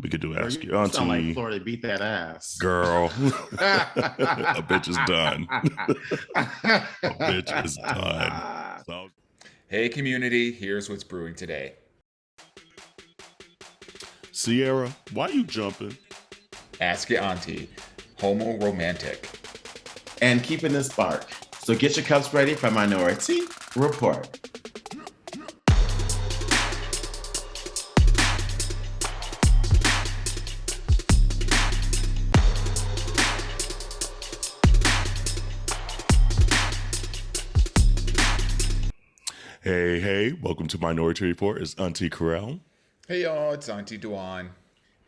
We could do Ask Yo You sound like Auntie. Florida beat that ass. Girl, a bitch is done. A bitch is done. So, Hey community, here's what's brewing today. Ciara, why you jumping? Ask Yo Auntie, homoromantic. And keeping the spark. So get your cups ready for Minority Report. Hey, welcome to Minority Report. It's Auntea Kerel. Hey y'all, it's Auntie Dawon.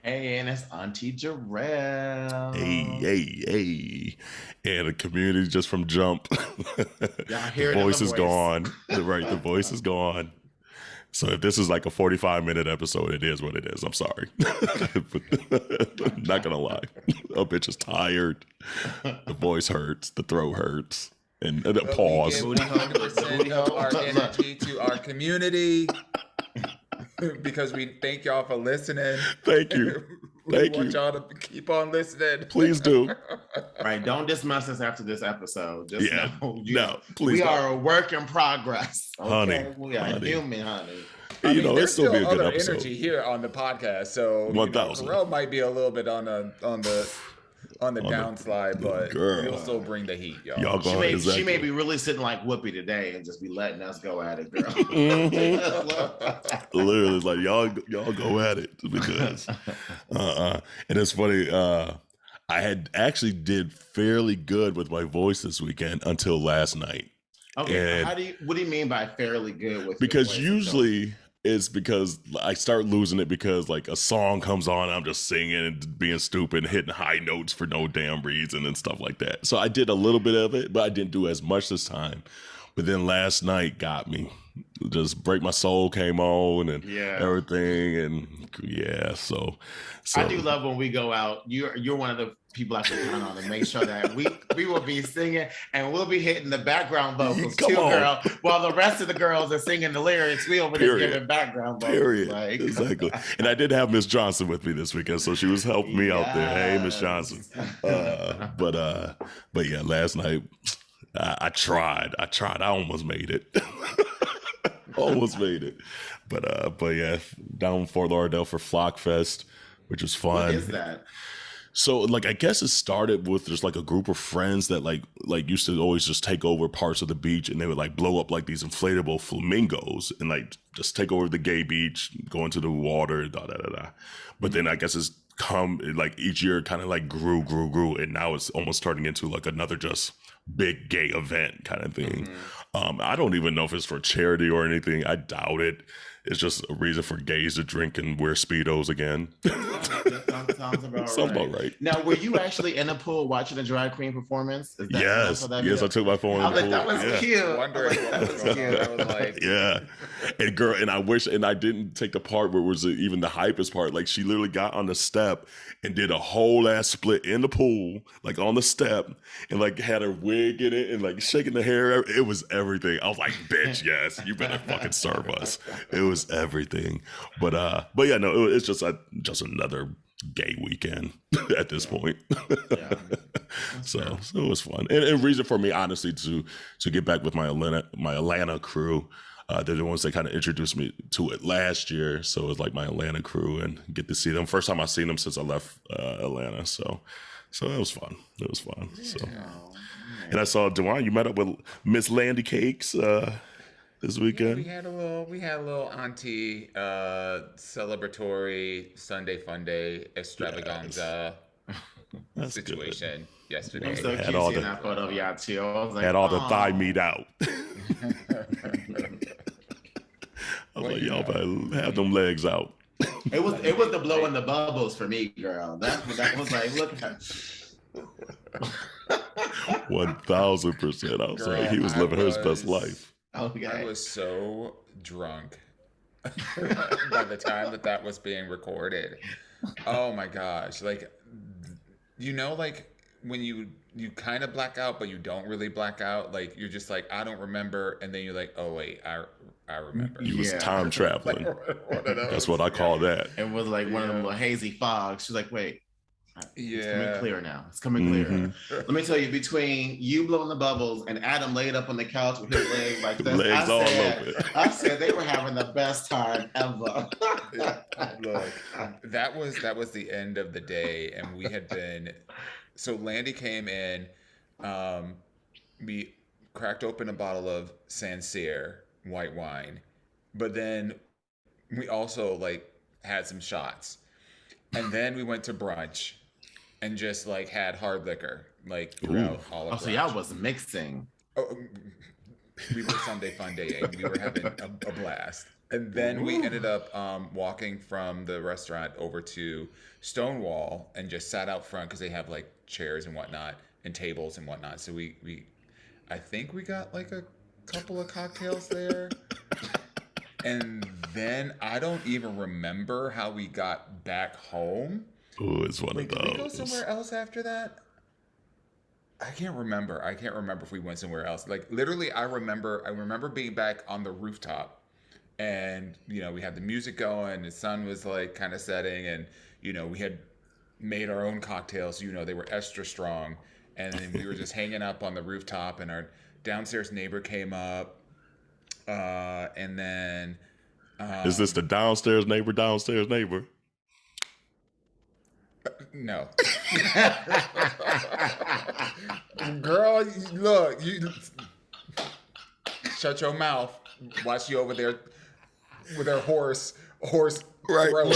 Hey, and it's Auntea Jerrell. Hey. And the community just from Jump. Y'all hear the voice the is gone. Right, the voice is gone. So if this is like a 45-minute episode, it is what it is. I'm sorry. Not gonna lie. A bitch is tired. The voice hurts. The throat hurts. And the pause. We give 100% of our energy to our community because we thank y'all for listening. Thank you. We want y'all to keep on listening. Please do. Right, don't dismiss us after this episode. Just know, please. We are a work in progress. Okay? Honey, we are human, honey. I mean, it's there's still be a good other episode. energy here on the podcast, so 1,000. Kerel might be a little bit on the downslide, but you'll still bring the heat, y'all. She may be really sitting like Whoopi today and just be letting us go at it, girl. Literally, it's like y'all go at it because and it's funny. I had actually did fairly good with my voice this weekend until last night. Okay, and what do you mean by fairly good with? Because usually it's because I start losing it because like a song comes on, I'm just singing and being stupid, and hitting high notes for no damn reason and stuff like that. So I did a little bit of it, but I didn't do as much this time. But then last night got me. Just Break My Soul came on and everything, and so I do love when we go out. You're one of the people I can count on to make sure that we will be singing and we'll be hitting the background vocals too, girl. While the rest of the girls are singing the lyrics, we over there giving background vocals. Like. Exactly. And I did have Miss Johnson with me this weekend, so she was helping me out there. Hey, Miss Johnson. But yeah, last night I tried. I almost made it. But yeah, down in Fort Lauderdale for Flock Fest, which was fun. What is that? So like, I guess it started with just like a group of friends that like used to always just take over parts of the beach, and they would like blow up like these inflatable flamingos and like just take over the gay beach, go into the water, But then I guess it's like each year kind of like grew, and now it's almost turning into like another just big gay event kind of thing. I don't even know if it's for charity or anything. I doubt it. It's just a reason for gays to drink and wear Speedos again. Sounds about right. Now, were you actually in a pool watching a drag queen performance? Yes, I took my phone in the pool. That was cute. I was like, yeah. And girl, and I didn't take the part where it was even the hypest part. Like she literally got on the step and did a whole ass split in the pool, like on the step, and like had her wig in it and like shaking the hair. It was everything. I was like, bitch, yes, you better fucking serve us. It was everything. But yeah, no, it's just another gay weekend at this point. So it was fun, and reason for me honestly to get back with my Atlanta crew. They're the ones that kind of introduced me to it last year, so it was like my Atlanta crew, and get to see them. First time I've seen them since I left Atlanta, so it was fun. So, and I saw Dawon. You met up with Miss Landy Cakes this weekend. Yeah, we had a little auntie celebratory Sunday fun day extravaganza situation yesterday. I'm so cute in that photo of y'all too. I was like, had all the thigh meat out. I was like, y'all better have them legs out. It was the blowing the bubbles for me, girl. That was like, look at 1,000%. I was like, he was living his best life. Okay. I was so drunk by the time that was being recorded. Oh my gosh. Like, like when you kind of black out, but you don't really black out. Like, you're just like, I don't remember. And then you're like, oh wait, I remember. You was time traveling. That's what I call that. It was like one of them little hazy fogs. She's like, wait. It's coming clear now. It's coming clear. Let me tell you, between you blowing the bubbles and Adam laid up on the couch with his legs like this, I said they were having the best time ever. Look, that was the end of the day, and we had been. So Landy came in. We cracked open a bottle of Sancerre white wine, but then we also like had some shots, and then we went to brunch. And just like had hard liquor like throughout all of. Oh, so y'all was mixing. Oh, we were Sunday fun day, and we were having a blast. And then we ended up walking from the restaurant over to Stonewall and just sat out front because they have like chairs and whatnot and tables and whatnot. So I think we got like a couple of cocktails there. And then I don't even remember how we got back home. Oh, it's one of those. Did we go somewhere else after that? I can't remember. If we went somewhere else. Like literally, I remember being back on the rooftop, and we had the music going. The sun was like kind of setting, and we had made our own cocktails. They were extra strong, and then we were just hanging up on the rooftop, and our downstairs neighbor came up, and then. Is this the downstairs neighbor? No. Girl, look, you shut your mouth. Watch you over there with her horse right throat.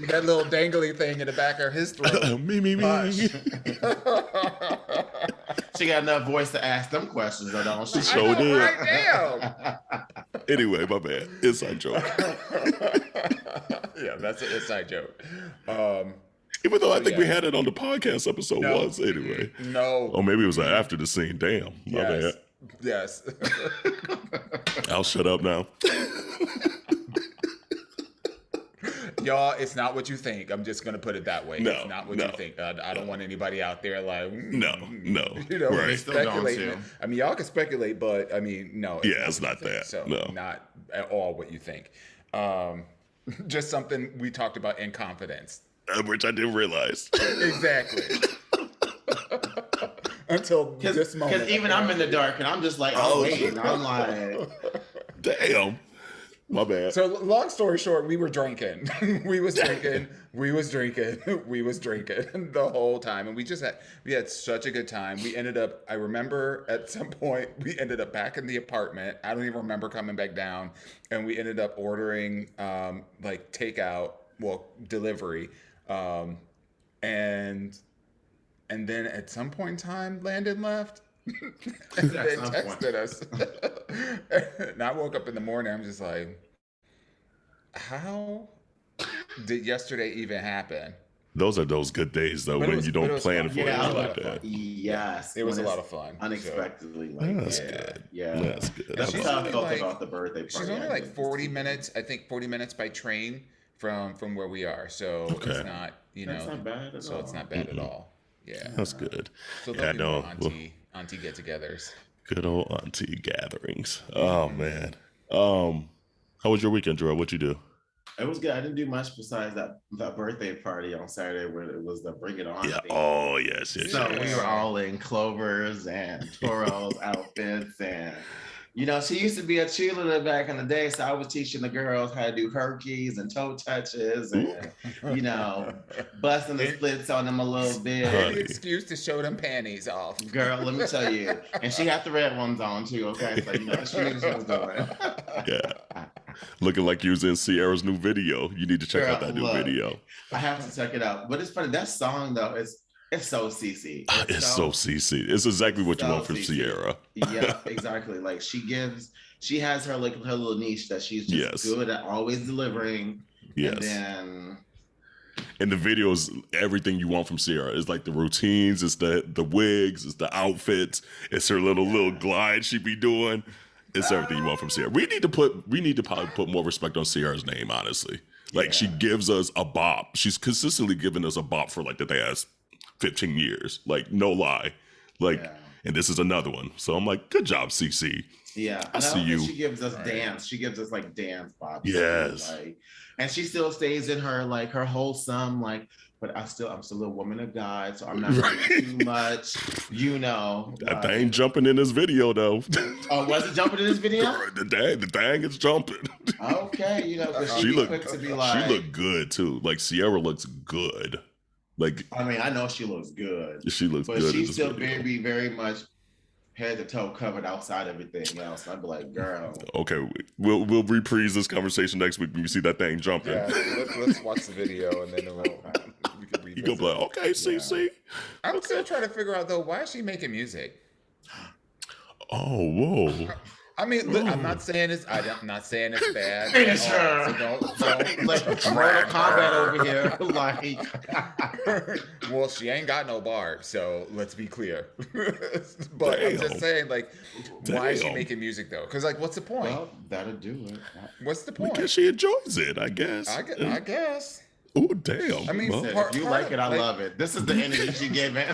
That little dangly thing in the back of his throat. Me. She got enough voice to ask them questions, though, don't she? Sure did. Right now. Anyway, my bad. Inside joke. Yeah, that's an inside joke. Even though I think we had it on the podcast episode once, anyway. No. Or maybe it was after the scene. Damn, my bad. Yes. I'll shut up now. Y'all, it's not what you think. I'm just going to put it that way. No, it's not what you think. I don't want anybody out there like... No. Right. Speculating. I mean, y'all can speculate, but I mean, no. It's not that. So, no. Not at all what you think. Just something we talked about in confidence. Which I didn't realize. Exactly. Until this moment. Because even I'm in the dark, and I'm just like, wait. I'm like... Damn. My bad. So long story short, we were drinking. we was drinking the whole time. And we had such a good time. I remember at some point, we ended up back in the apartment. I don't even remember coming back down. And we ended up ordering like takeout, delivery. And then at some point in time, Landon left. And they texted us. And I woke up in the morning, I'm just like, how did yesterday even happen? Those are those good days, though, when you don't plan for it like that. Yes. It was a lot of fun. Unexpectedly. That's good. Yeah. That's good. That's how I felt about the birthday party. She's only like 40 minutes, I think 40 minutes by train from where we are. So it's not, That's not bad at all. So it's not bad at all. Yeah. That's good. So there'll be more auntie get-togethers. Good old auntie gatherings. Oh, man. How was your weekend, Jerrell? What'd you do? It was good. I didn't do much besides that birthday party on Saturday where it was the Bring It On. Yeah. thing. Oh, yes. So we were all in Clover's and Toro's outfits, and she used to be a cheerleader back in the day, so I was teaching the girls how to do herkies and toe touches and busting the splits on them a little bit. Any excuse to show them panties off. Girl, let me tell you. And she got the red ones on too, okay? So she knew what she was doing. Yeah. Looking like you was in Ciara's new video. You need to check out that new video. I have to check it out. But it's funny, that song though, it's so CC. It's so CC. It's exactly what you want from Ciara. Yeah, exactly. Like she has her little niche that she's just good at always delivering. Yes. And the video is everything you want from Ciara. It's like the routines, it's the wigs, it's the outfits, it's her little glide she be doing. It's everything you want from Ciara. We need to probably put more respect on Ciara's name, honestly. Like she gives us a bop. She's consistently giving us a bop for like the past 15 years. Like no lie. And this is another one. So I'm like, good job, CC. Yeah, I and I see don't you. think she gives us dance. She gives us like dance pop. Yes. Like, and she still stays in her like her wholesome like. But I'm still a woman of God, so I'm not gonna do too much. You know, That like, thing jumping in this video though. oh, was it jumping in this video? The thing is jumping. Okay, you know, because she be quick to be like. She looked good too. Like Ciara looks good. Like I mean, I know she looks good. She looks but good. She's still very much head to toe covered outside everything else. I'd be like, girl. Okay, we'll reprise this conversation next week when we see that thing jumping. Yeah, let's watch the video and then we can revisit. You go be like, okay, see. I'm still trying to figure out though, why is she making music? Oh, whoa. I mean, look, I'm not saying it's bad. Finish her. So don't like Mortal Kombat over here. Like, well, she ain't got no bar, so let's be clear. But I'm just saying, like, why is she making music though? Because like, what's the point? Well, that'll do it. What's the point? Because she enjoys it, I guess. I guess. Oh, damn. I mean, if you like it, I love it. This is the energy she giving.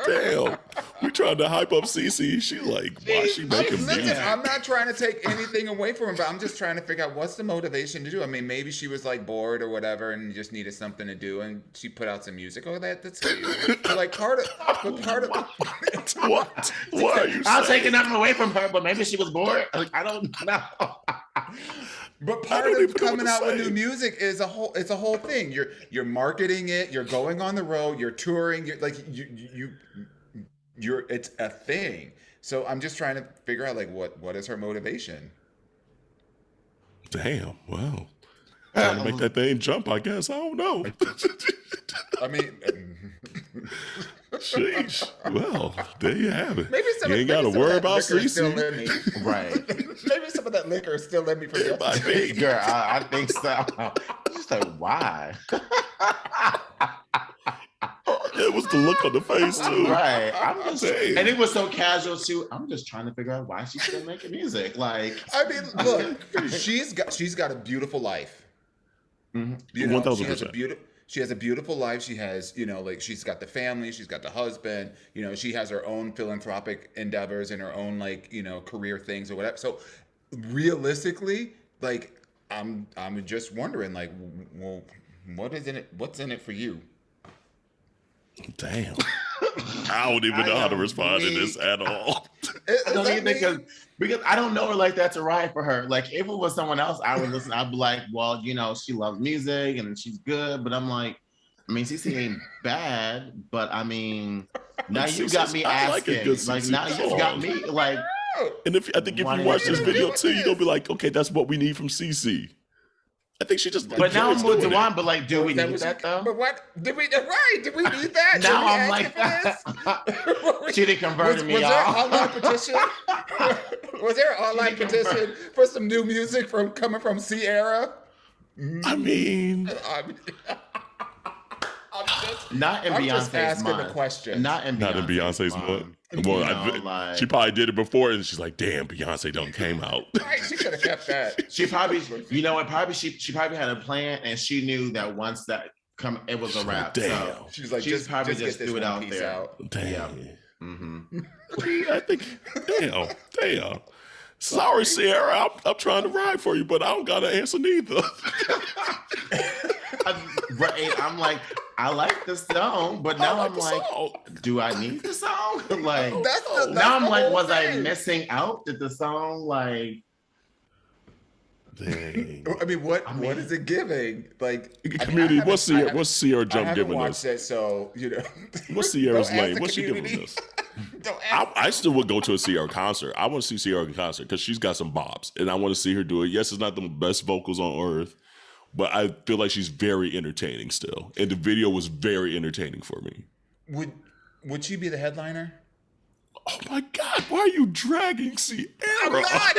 Damn. We tried to hype up Cece. She like, why is she making music? I'm not trying to take anything away from her, but I'm just trying to figure out what's the motivation to do. I mean, maybe she was like bored or whatever and just needed something to do and she put out some music. Oh, that's cute. But like part of What? What are you I'm saying? taking nothing away from her, but maybe she was bored. Like, I don't know. But part of coming out with new music is it's a whole thing. You're marketing it, you're going on the road, you're touring, you're it's a thing. So I'm just trying to figure out like what is her motivation? Damn, wow. Trying to make that thing jump, I guess. I don't know. I mean, sheesh. Well, there you have it. Maybe you ain't got to worry about Cece. Right. Maybe some of that liquor is still in me from yesterday. Girl, I think so. Just like, why? It was the look on the face too. Right. And it was so casual too. I'm just trying to figure out why she's still making music. Like, I mean, look, she's got a beautiful life. Mm-hmm. You know, 1000%. She has a beautiful life. She has, you know, like she's got the family, she's got the husband, you know, she has her own philanthropic endeavors and her own like, you know, career things or whatever. So realistically, like I'm just wondering like, well, what's in it for you? Damn. I don't even know how to respond to this at all. I don't even because I don't know her like that to ride for her. Like if it was someone else, I would listen. I'd be like, well, you know, she loves music and she's good. But I'm like, I mean, CC ain't bad, but I mean, now you got me asking. Like now you got me like. And I think if you watch this video too, you're gonna be like, okay, that's what we need from CC. I think she just. But now I'm with Dawon. But like, do we need that though? But what did we? Right? Did we need that? Now I'm like, she didn't convert me. Was there an online petition? Was there an online petition for some new music coming from Ciara? I mean, not in Beyonce's mind. The question. Not in Beyonce's mind. Well, she probably did it before, and she's like, "Damn, Beyonce done came out." Right, she could have kept that. She probably, you know what? Probably she probably had a plan, and she knew that once that it was a wrap. Damn. So she's like, just probably just threw it out there. Out. Damn. Yeah. Mm-hmm. I think. Damn. Sorry, Ciara. I'm trying to ride for you, but I don't got an answer neither. I'm like, I like the song, but now I'm like, do I need the song? Like, now I'm like, was I missing out? Did the song like? Dang. I mean, what is it giving? Like, community, what's Ciara Jump giving us? It, so you know, what's Ciara's lane? What's she giving us? I still would go to a Ciara concert. I want to see Ciara in concert because she's got some bops, and I want to see her do it. Yes, it's not the best vocals on earth, but I feel like she's very entertaining still, and the video was very entertaining for me. Would she be the headliner? Oh my God! Why are you dragging Ciara? I'm not.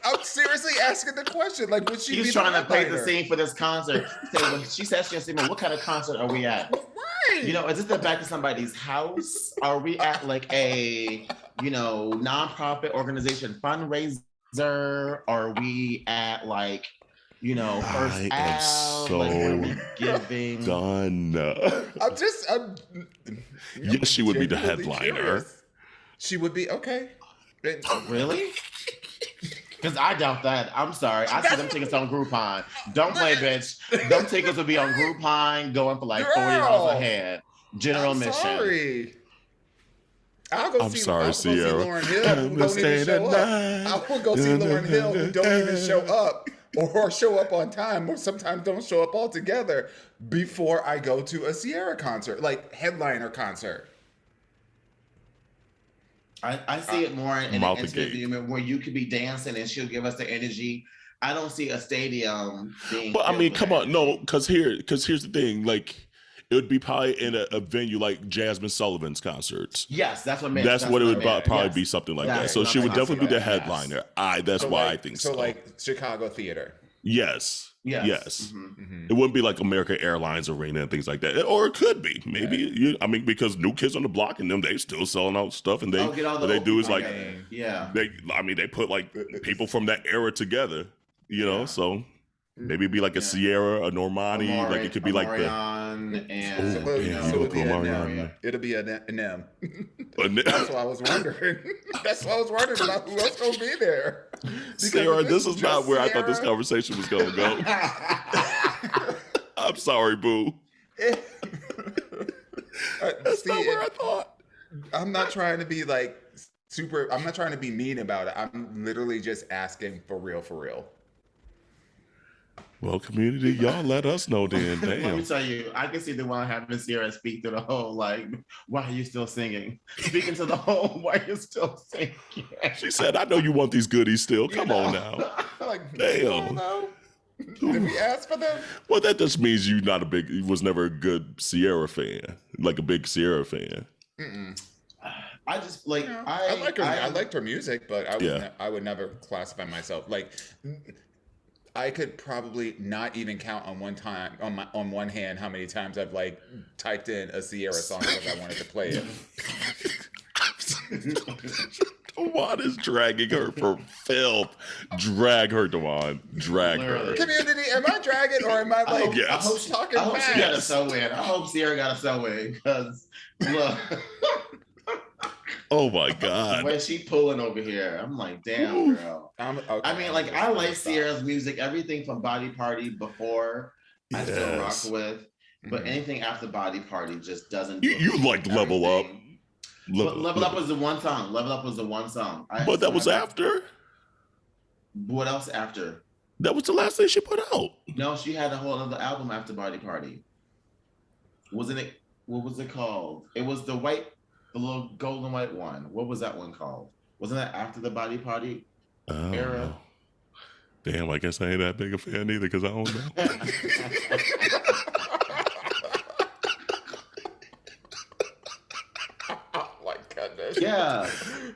I'm seriously asking the question. Like, would she? She's be trying the to play the scene for this concert. She said she asked me, "What kind of concert are we at?" Right. You know, is this the back of somebody's house? Are we at like a, you know, nonprofit organization fundraiser? Are we at like, you know, first am so like, what are we giving? done. I'm yes, she would be the headliner. Curious. She would be okay. Really? Because I doubt that. I'm sorry. I see them tickets on Groupon. Don't play, bitch. Them tickets will be on Groupon going for like $40 a head. General admission. Sorry. I'll Ciara. go see Lauryn Hill, who don't even show up. I will go see Lauryn Hill, who don't even show up, or show up on time, or sometimes don't show up altogether, before I go to a Ciara concert, like headliner concert. I see it more in an intimate environment where you could be dancing and she'll give us the energy. I don't see a stadium being. But I mean, come on, no, because here's the thing, like. It would be probably in a venue like Jasmine Sullivan's concerts. Yes, that's what I meant. That's what it would probably be, something like that. So she would definitely be the headliner. That's why I think so. So like Chicago theater. Yes. Mm-hmm. It wouldn't be like American Airlines Arena and things like that. Or it could be. Maybe. I mean, because New Kids on the Block and them, they still selling out stuff. And what they do is like, they put like people from that era together, you know, so... Maybe it'd be like a Ciara, a Normani, like it could be like the. It'll be an M. That's why I was wondering. That's why I was wondering about who else gonna be there. Ciara, this is not where I thought this conversation was gonna go. I'm sorry, boo. That's not where I thought. I'm not trying to be like super. I'm not trying to be mean about it. I'm literally just asking for real. Well, community, y'all let us know then. Damn. Let me tell you, I can see the one having Ciara speak to the whole, like, why are you still singing? Speaking to the whole, why are you still singing? She said, I know you want these goodies still. Come on now. Like, damn. Did we ask for them? Well, that just means you was never a good Ciara fan, like a big Ciara fan. Mm-mm. I just like I like her. I liked her music, but I would never classify myself like. I could probably not even count on one hand how many times I've like typed in a Ciara song because I wanted to play it. Dawon is dragging her for filth. Drag her, Dawon. Drag her. Community, am I dragging or am I like I hope she got a sew-in. I hope Ciara got a sew-in because look. Oh my God. When she pulling over here, I'm like, damn, girl. I mean, like, I like Ciara's music. Everything from Body Party before, I still rock with. But anything after Body Party just doesn't do You like Level Up. Level Up was the one song. Level Up was the one song. But that was after? What else after? That was the last thing she put out. No, she had a whole other album after Body Party. Wasn't it? What was it called? It was the little gold and white one. What was that one called? Wasn't that after the Body Party era? Know. Damn, I guess I ain't that big a fan either because I don't know. Oh my goodness. Yeah.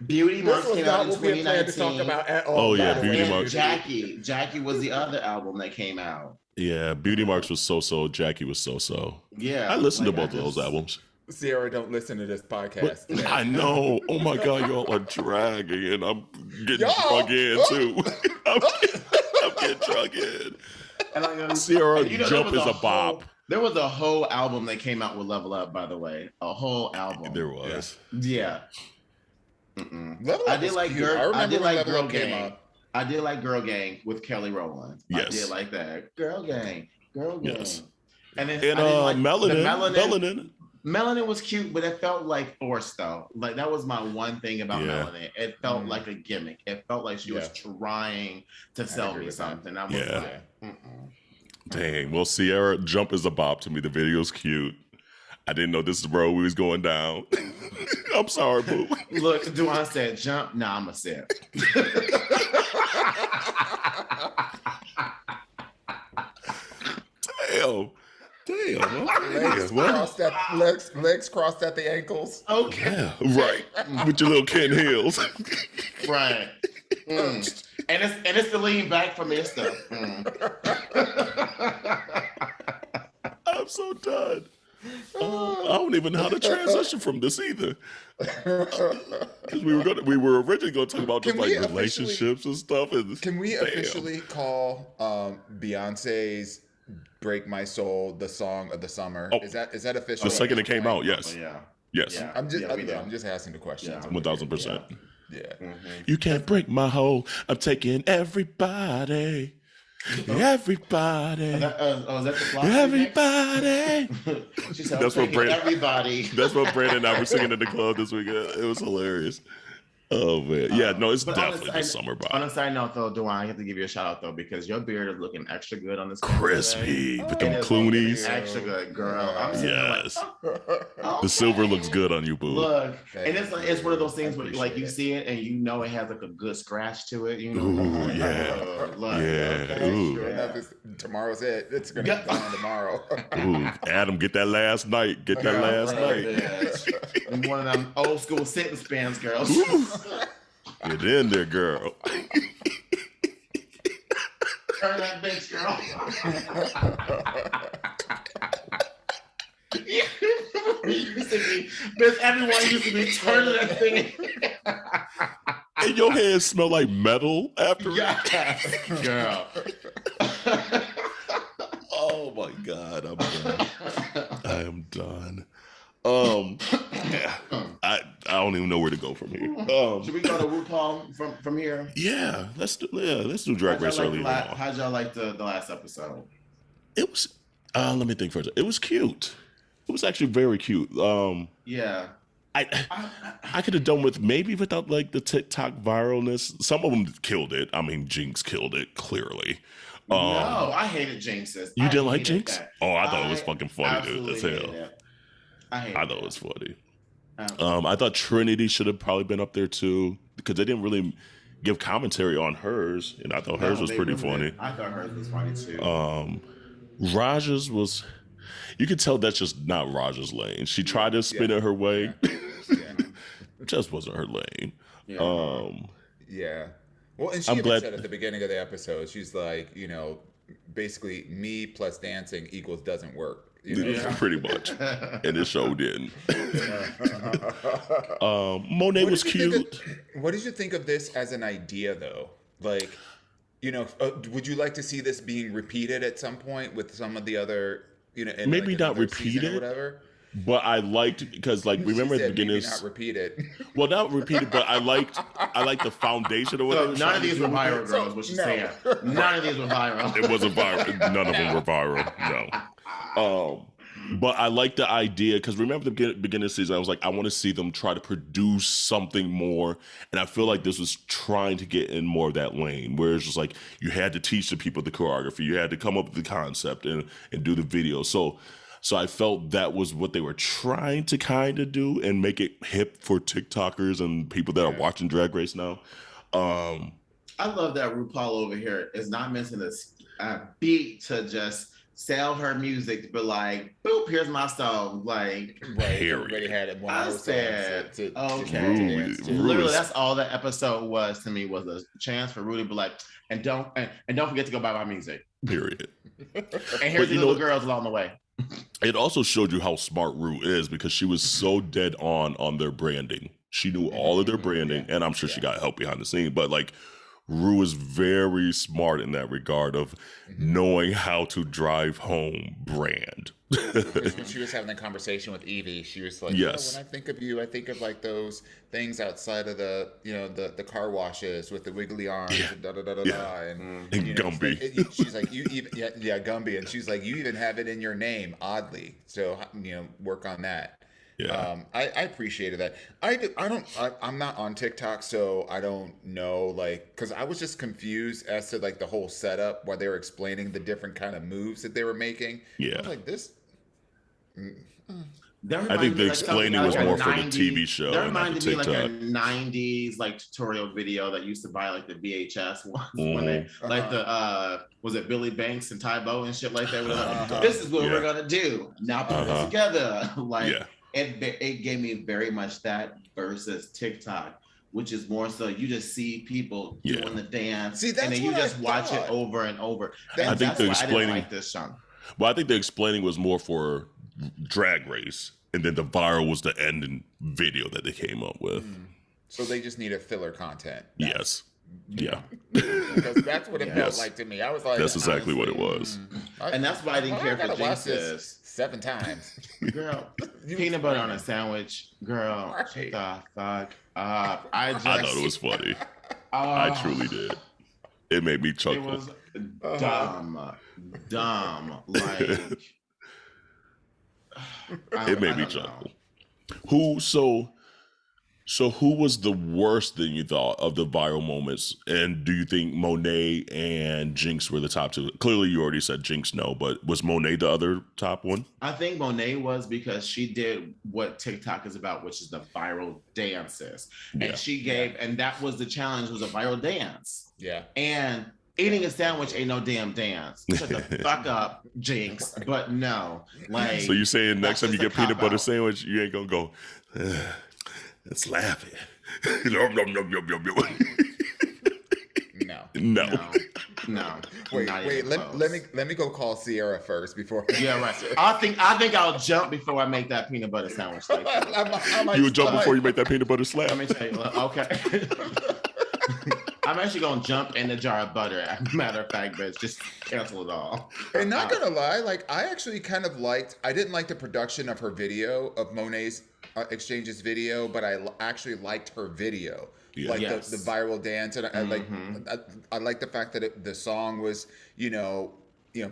Beauty Marks came out in 2019. To talk about at all. Oh yeah, Beauty Marks. Jackie was the other album that came out. Yeah, Beauty Marks was so-so. Jackie was so-so. Yeah. I listened to both of those albums. Ciara, don't listen to this podcast. I know. Oh my God, y'all are dragging, and I'm getting drug in too. I'm getting drug in. And Ciara, Jump is a bop. There was a whole album that came out with Level Up, by the way. A whole album. There was. Yeah. I did like Girl Gang. I did like Girl Gang with Kelly Rowland. Yes. I did like that. Girl Gang. Yes. And then Melanin. Melanin was cute, but it felt like forced though. Like that was my one thing about Melanin. It felt like a gimmick. It felt like she was trying to sell me something. I was like, dang. Well, Ciara, Jump is a bop to me. The video's cute. I didn't know this is where we was going down. I'm sorry, boo. Look, Dawon said jump. Nah, I'm a sip. Damn. Legs crossed at the ankles. Okay. Yeah, right. With your little Ken heels. Right. And it's the lean back from this stuff. I'm so done. I don't even know how to transition from this either. Because we were originally going to talk about just like relationships and stuff. Can we officially call Beyonce's "Break My Soul" the song of the summer? Is that official? The second it came out, yes. Yeah. Yes. Yeah. I'm just asking the question. 1000%. Yeah. You can't break my hoe. I'm taking everybody. Everybody. Is that the flop Everybody. She said, That's what Brandon. Everybody. That's what Brandon and I were singing in the club this weekend. It was hilarious. Oh man, yeah, no, it's definitely the summer vibe. On a side note, though, Dawon, I have to give you a shout out though because your beard is looking extra good on this. Crispy with them Cloonies. Extra good, girl. I'm yes, okay. The silver looks good on you, boo. Look, and it's one of those things where like you see it and you know it has like a good scratch to it. You know, ooh, yeah, Okay. Ooh. Sure enough, tomorrow's it. It's gonna be gone tomorrow. Ooh, Adam, get that last night. Get that last night. And one of them old school sitting spans, girls. Get in there, girl. Turn that bitch, girl. Everyone used to be turning that thing. And your hands smell like metal after it. Girl. Oh my God, I'm done. I am done. Yeah. I don't even know where to go from here. Should we go to RuPaul from here? Yeah, let's do Drag Race early. How'd y'all like the last episode? It was let me think first. It was cute. It was actually very cute. Yeah. I could have done with maybe without like the TikTok viralness. Some of them killed it. I mean, Jinx killed it clearly. No, I hated Jinx's. You didn't like Jinx? That. Oh, I thought it was fucking funny, dude. As hell. I thought it was funny. I thought Trinity should have probably been up there too because they didn't really give commentary on hers, and I thought hers was pretty funny. I thought hers was funny too. Raja's was. You could tell that's just not Raja's lane. She tried to spin it her way. It just wasn't her lane. Yeah. Well, and she even said at the beginning of the episode, she's like, you know, basically me plus dancing equals doesn't work. You know? Pretty much. And the show didn't. Monet was cute. What did you think of this as an idea, though? Like, you know, would you like to see this being repeated at some point with some of the other, you know, maybe like not repeated, or whatever? But I liked because, like, remember at the beginning, maybe not repeated. Well, not repeated, but I liked the foundation of what. So none of these were viral, girls. What she's saying? None of these were viral. It wasn't viral. None of them were viral. No. But I like the idea because remember the beginning of the season, I was like, I want to see them try to produce something more, and I feel like this was trying to get in more of that lane where it's just like you had to teach the people the choreography, you had to come up with the concept and do the video. So I felt that was what they were trying to kind of do and make it hip for TikTokers and people that are watching Drag Race now. I love that RuPaul over here is not missing a beat to just sell her music to be like, boop, here's my song. Like, everybody had it. I said, okay. Literally, that's all that episode was to me, was a chance for Rudy to be like, and don't forget to go buy my music. Period. And here's the little girls along the way. It also showed you how smart Rue is because she was so dead on their branding. She knew all of their branding, and I'm sure she got help behind the scene, but like, Rue is very smart in that regard of knowing how to drive home brand. When she was having that conversation with Evie, she was like, yes. When I think of you, I think of like those things outside of the, you know, the car washes with the wiggly arms and and you know, Gumby. She's like, you even, Gumby. And she's like, you even have it in your name, oddly. So, you know, work on that. Yeah. I appreciated that. I'm not on TikTok, so I don't know, like, because I was just confused as to like the whole setup while they were explaining the different kind of moves that they were making. Yeah. I was like, this. I think the explaining was more for the TV show. That and not the reminded me like TikTok. a 90s like tutorial video that used to buy like the VHS ones when they like the was it Billy Banks and Tybo and shit like that? Like, this is what we're gonna do. Now put this together. Like it gave me very much that versus TikTok, which is more so you just see people doing the dance, and then you just watch it over and over. I think the explaining. I didn't like this song. Well, I think the explaining was more for Drag Race, and then the viral was the ending video that they came up with. So they just needed filler content. Yes. Yeah. Because that's what it felt like to me. I was like, that's exactly what it was. And that's why I didn't care for Jinx's 7 times. Girl, peanut butter on a sandwich, girl. Right. Shut the fuck up. I thought it was funny. I truly did. It made me chuckle. It was dumb. Like, it made me chuckle. So who was the worst thing you thought of the viral moments? And do you think Monet and Jinx were the top two? Clearly, you already said Jinx, no, but was Monet the other top one? I think Monet was, because she did what TikTok is about, which is the viral dances. And she gave, and that was the challenge, was a viral dance. Yeah. And eating a sandwich ain't no damn dance. Shut the fuck up, Jinx. But no. Like, so you're saying next time you get peanut butter out. sandwich, you ain't gonna go, let's laugh it. No. Wait. Let me go call Ciara first before. Yeah, right. I think I'll jump before I make that peanut butter sandwich. Like, you would jump before you make that peanut butter slap. Let me tell you. Okay. I'm actually gonna jump in the jar of butter. Matter of fact, bitch, just cancel it all. And not gonna lie, like I actually kind of I didn't like the production of her video, of Monet's exchanges video, but I actually liked her video. Yeah. Like the viral dance, and I like the fact that the song was, money,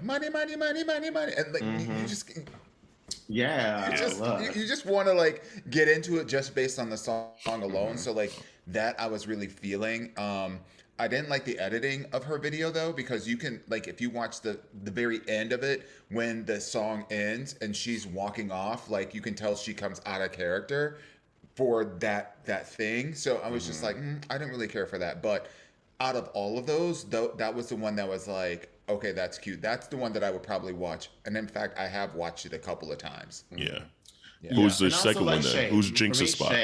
money, money, money, money, and like you just. Yeah, you just want to like get into it just based on the song alone. So like that I was really feeling. I didn't like the editing of her video though, because you can, like, if you watch the very end of it, when the song ends and she's walking off, like you can tell she comes out of character for that thing. So I was just like, I didn't really care for that. But out of all of those, though, that was the one that was like, okay, that's cute. That's the one that I would probably watch. And in fact, I have watched it a couple of times. Yeah. Who's the second one then? Who's Jinx's spot?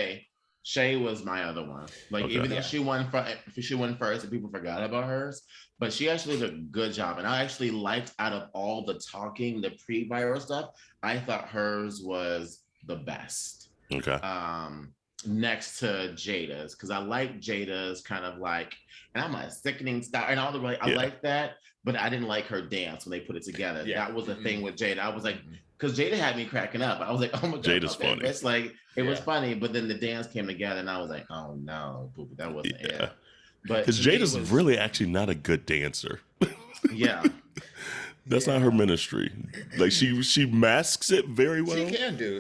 Shay was my other one. Like, even though she won first and people forgot about hers, but she actually did a good job. And I actually liked, out of all the talking, the pre-viral stuff, I thought hers was the best. Okay. Next to Jada's, because I like Jada's kind of like, and I'm a sickening style and all the way, I like that, but I didn't like her dance when they put it together. Yeah. That was the thing with Jada. I was like, because Jada had me cracking up. I was like, oh my God. Jada's funny. It's like, it was funny, but then the dance came together and I was like, oh no, that wasn't it. But because Jada's really actually not a good dancer. Yeah. That's not her ministry. Like she masks it very well. She can do.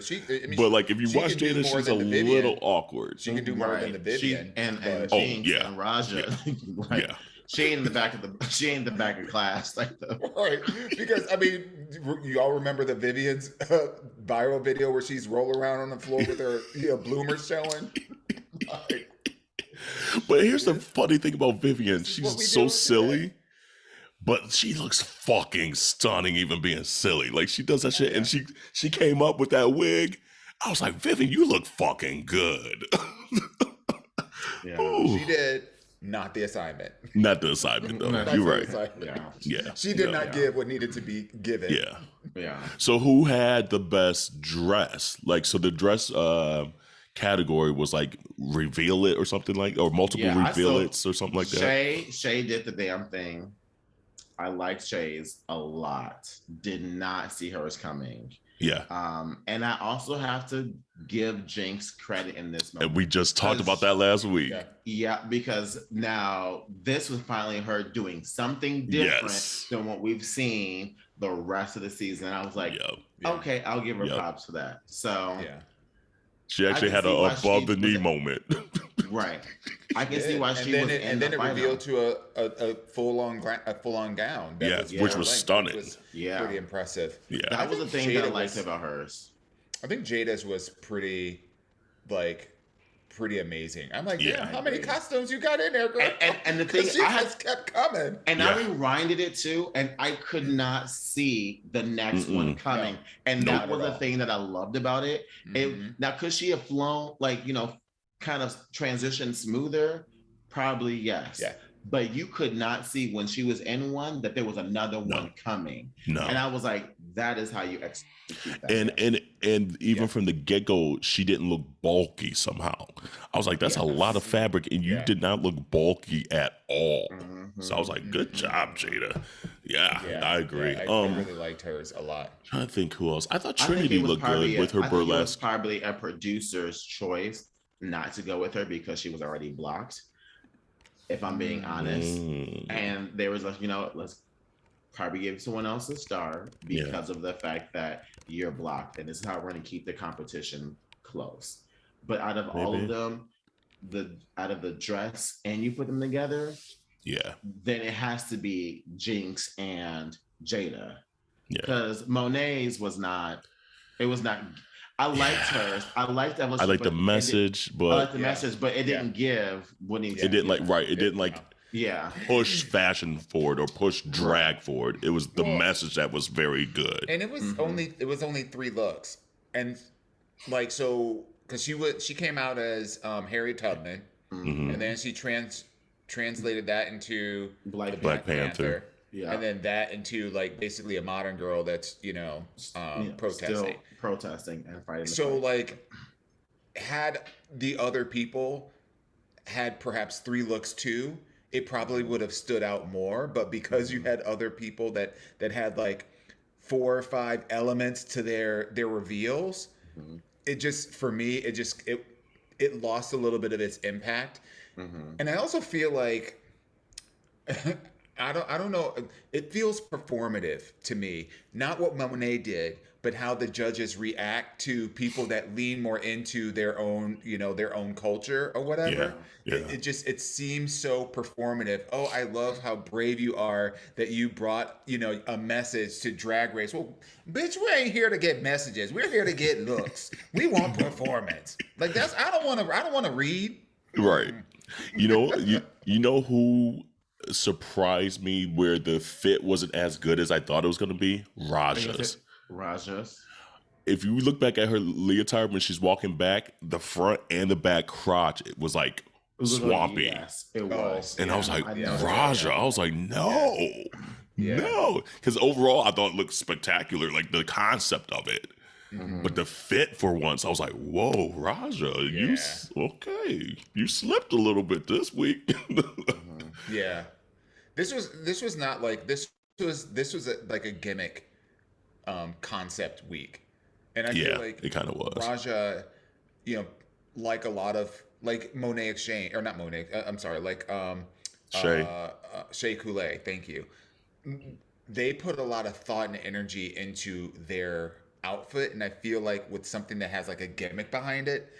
But like if you watch Jada, she's a little awkward. She can do more than the Vivian. And Jinx and Raja. She ain't in the back of class. Right. Because I mean, you all remember the Vivian's viral video where she's rolling around on the floor with her bloomers showing. But here's the funny thing about Vivian. She's so silly. But she looks fucking stunning, even being silly. Like, she does that shit, and she came up with that wig. I was like, Vivian, you look fucking good. She did. Not the assignment. Not the assignment, though. You're right. Yeah. She did not give what needed to be given. Yeah. So who had the best dress? Like, so the dress category was like reveal it or something like, or multiple reveal it's or something like that. Shay did the damn thing. I liked Shay's a lot. Did not see hers coming. Yeah. And I also have to give Jinx credit in this moment. And we just talked about that last week. Yeah, because now this was finally her doing something different than what we've seen the rest of the season. And I was like, okay, I'll give her props for that. So she actually had an above the knee moment. Right. I can see why she was in the final. And then it revealed to a full-on gown. Which was stunning. Which was pretty impressive. Yeah. That was the thing that I liked about hers. I think Jada's was pretty amazing. I'm like, how many costumes you got in there, girl? And the thing, she just kept coming. And I rewinded it too, and I could not see the next one coming. And that was the thing that I loved about it. Now, could she have flown, like, kind of transitioned smoother? Probably yes. Yeah. but you could not see when she was in one that there was another one coming. No. And I was like, that is how you execute that. And even from the get-go, she didn't look bulky somehow. I was like, that's a lot of fabric, and you did not look bulky at all. So I was like, good job, Jada. Yeah, I agree. I really liked hers a lot. I'm trying to think who else. I thought Trinity looked good with her burlesque. It was probably a producer's choice not to go with her because she was already blocked, if I'm being honest. And there was like, let's probably give someone else a star because of the fact that you're blocked. And this is how we're going to keep the competition close. But out of all of them, out of the dress and you put them together, then it has to be Jinx and Jada. Because Monet's was not, it was not. I liked hers. I liked that. I liked the message, but I liked the message, but it didn't give what it didn't It didn't push fashion forward or push drag forward. It was the message that was very good. And it was only 3 looks, and like so because she came out as Harriet Tubman, and then she translated that into Black Panther. Yeah. And then that into like basically a modern girl that's protesting and fighting. So like, had the other people had perhaps 3 looks too, it probably would have stood out more. But because you had other people that had like 4 or 5 elements to their reveals, it just for me it lost a little bit of its impact. And I also feel like. I don't know. It feels performative to me. Not what Monet did, but how the judges react to people that lean more into their own, their own culture or whatever. Yeah. It seems so performative. Oh, I love how brave you are that you brought, a message to Drag Race. Well, bitch, we ain't here to get messages. We're here to get looks. We want performance. Like I don't want to read. Right. You know who surprised me where the fit wasn't as good as I thought it was going to be? Raja's. If you look back at her leotard when she's walking back, the front and the back crotch, it was like swampy. Yes, it was. And I was like, Raja. I was like, no. Because overall, I thought it looked spectacular, like the concept of it. But the fit for once, I was like, whoa, Raja, you slipped a little bit this week. Yeah, this was not like this was like a gimmick concept week, and I feel like it kind of was. Raja, like a lot of like Monet Exchange or not Monet, I'm sorry, like Shea Coulee, thank you. They put a lot of thought and energy into their outfit, and I feel like with something that has like a gimmick behind it,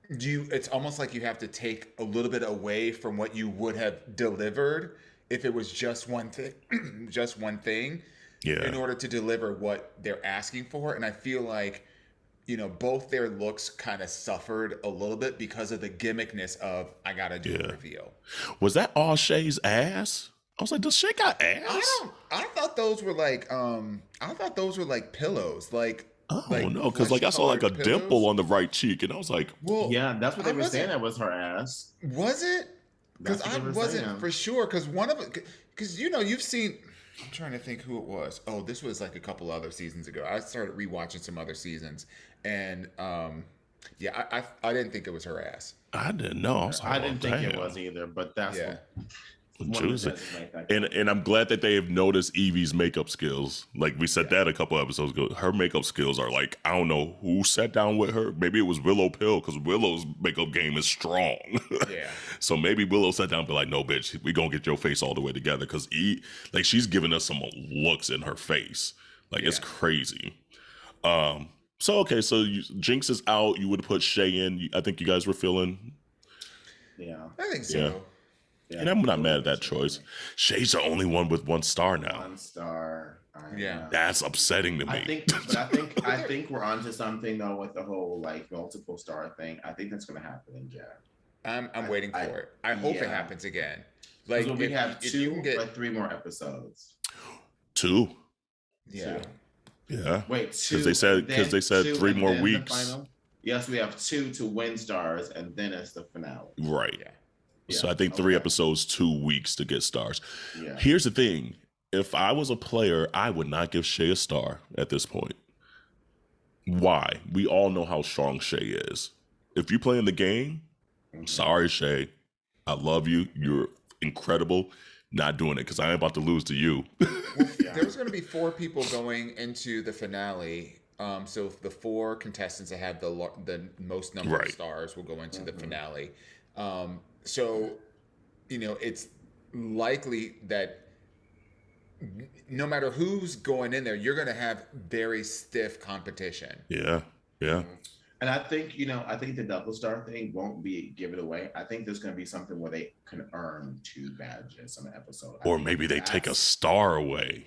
it's almost like you have to take a little bit away from what you would have delivered if it was just one thing, in order to deliver what they're asking for. And I feel like, both their looks kind of suffered a little bit because of the gimmickness of I gotta do a reveal. Was that all Shay's ass? I was like, does Shay got ass? I thought those were like pillows, like. Oh, no, because I saw like a dimple on the right cheek, and I was like, well, yeah, that's what they were saying. That was her ass. Was it? Because I wasn't for sure. Because one of it, because you've seen. I'm trying to think who it was. Oh, this was like a couple other seasons ago. I started rewatching some other seasons, and I didn't think it was her ass. I didn't know. I didn't think it was either, but that's choosing. And I'm glad that they have noticed Evie's makeup skills. Like we said that a couple episodes ago. Her makeup skills are like, I don't know who sat down with her. Maybe it was Willow Pill, because Willow's makeup game is strong. So maybe Willow sat down and be like, no, bitch, we gonna get your face all the way together, because she's giving us some looks in her face. It's crazy. So Jinx is out. You would have put Shay in. I think you guys were feeling. Yeah, I think so. Yeah. And I'm not mad at that choice. Shay's the only one with 1 star now. 1 star. That's upsetting to me. I think we're onto something though with the whole multiple star thing. I think that's going to happen in Jab. I'm waiting for it. I hope it happens again. Like we have 2 or 3 more episodes. 2. Yeah. Yeah. Wait, 2. Because they said 3 more weeks. Yes, we have 2 to win stars, and then it's the finale. Right. So I think 3 episodes, 2 weeks to get stars. Yeah. Here's the thing. If I was a player, I would not give Shay a star at this point. Why? We all know how strong Shay is. If you play in the game, sorry, Shay. I love you. You're incredible. Not doing it because I ain't about to lose to you. There's going to be 4 people going into the finale. So the 4 contestants that have the most number of stars will go into the finale. So, it's likely that no matter who's going in there, you're going to have very stiff competition. Yeah. And I think, I think the double star thing won't be given away. I think there's going to be something where they can earn 2 badges on an episode. Or maybe they take a star away.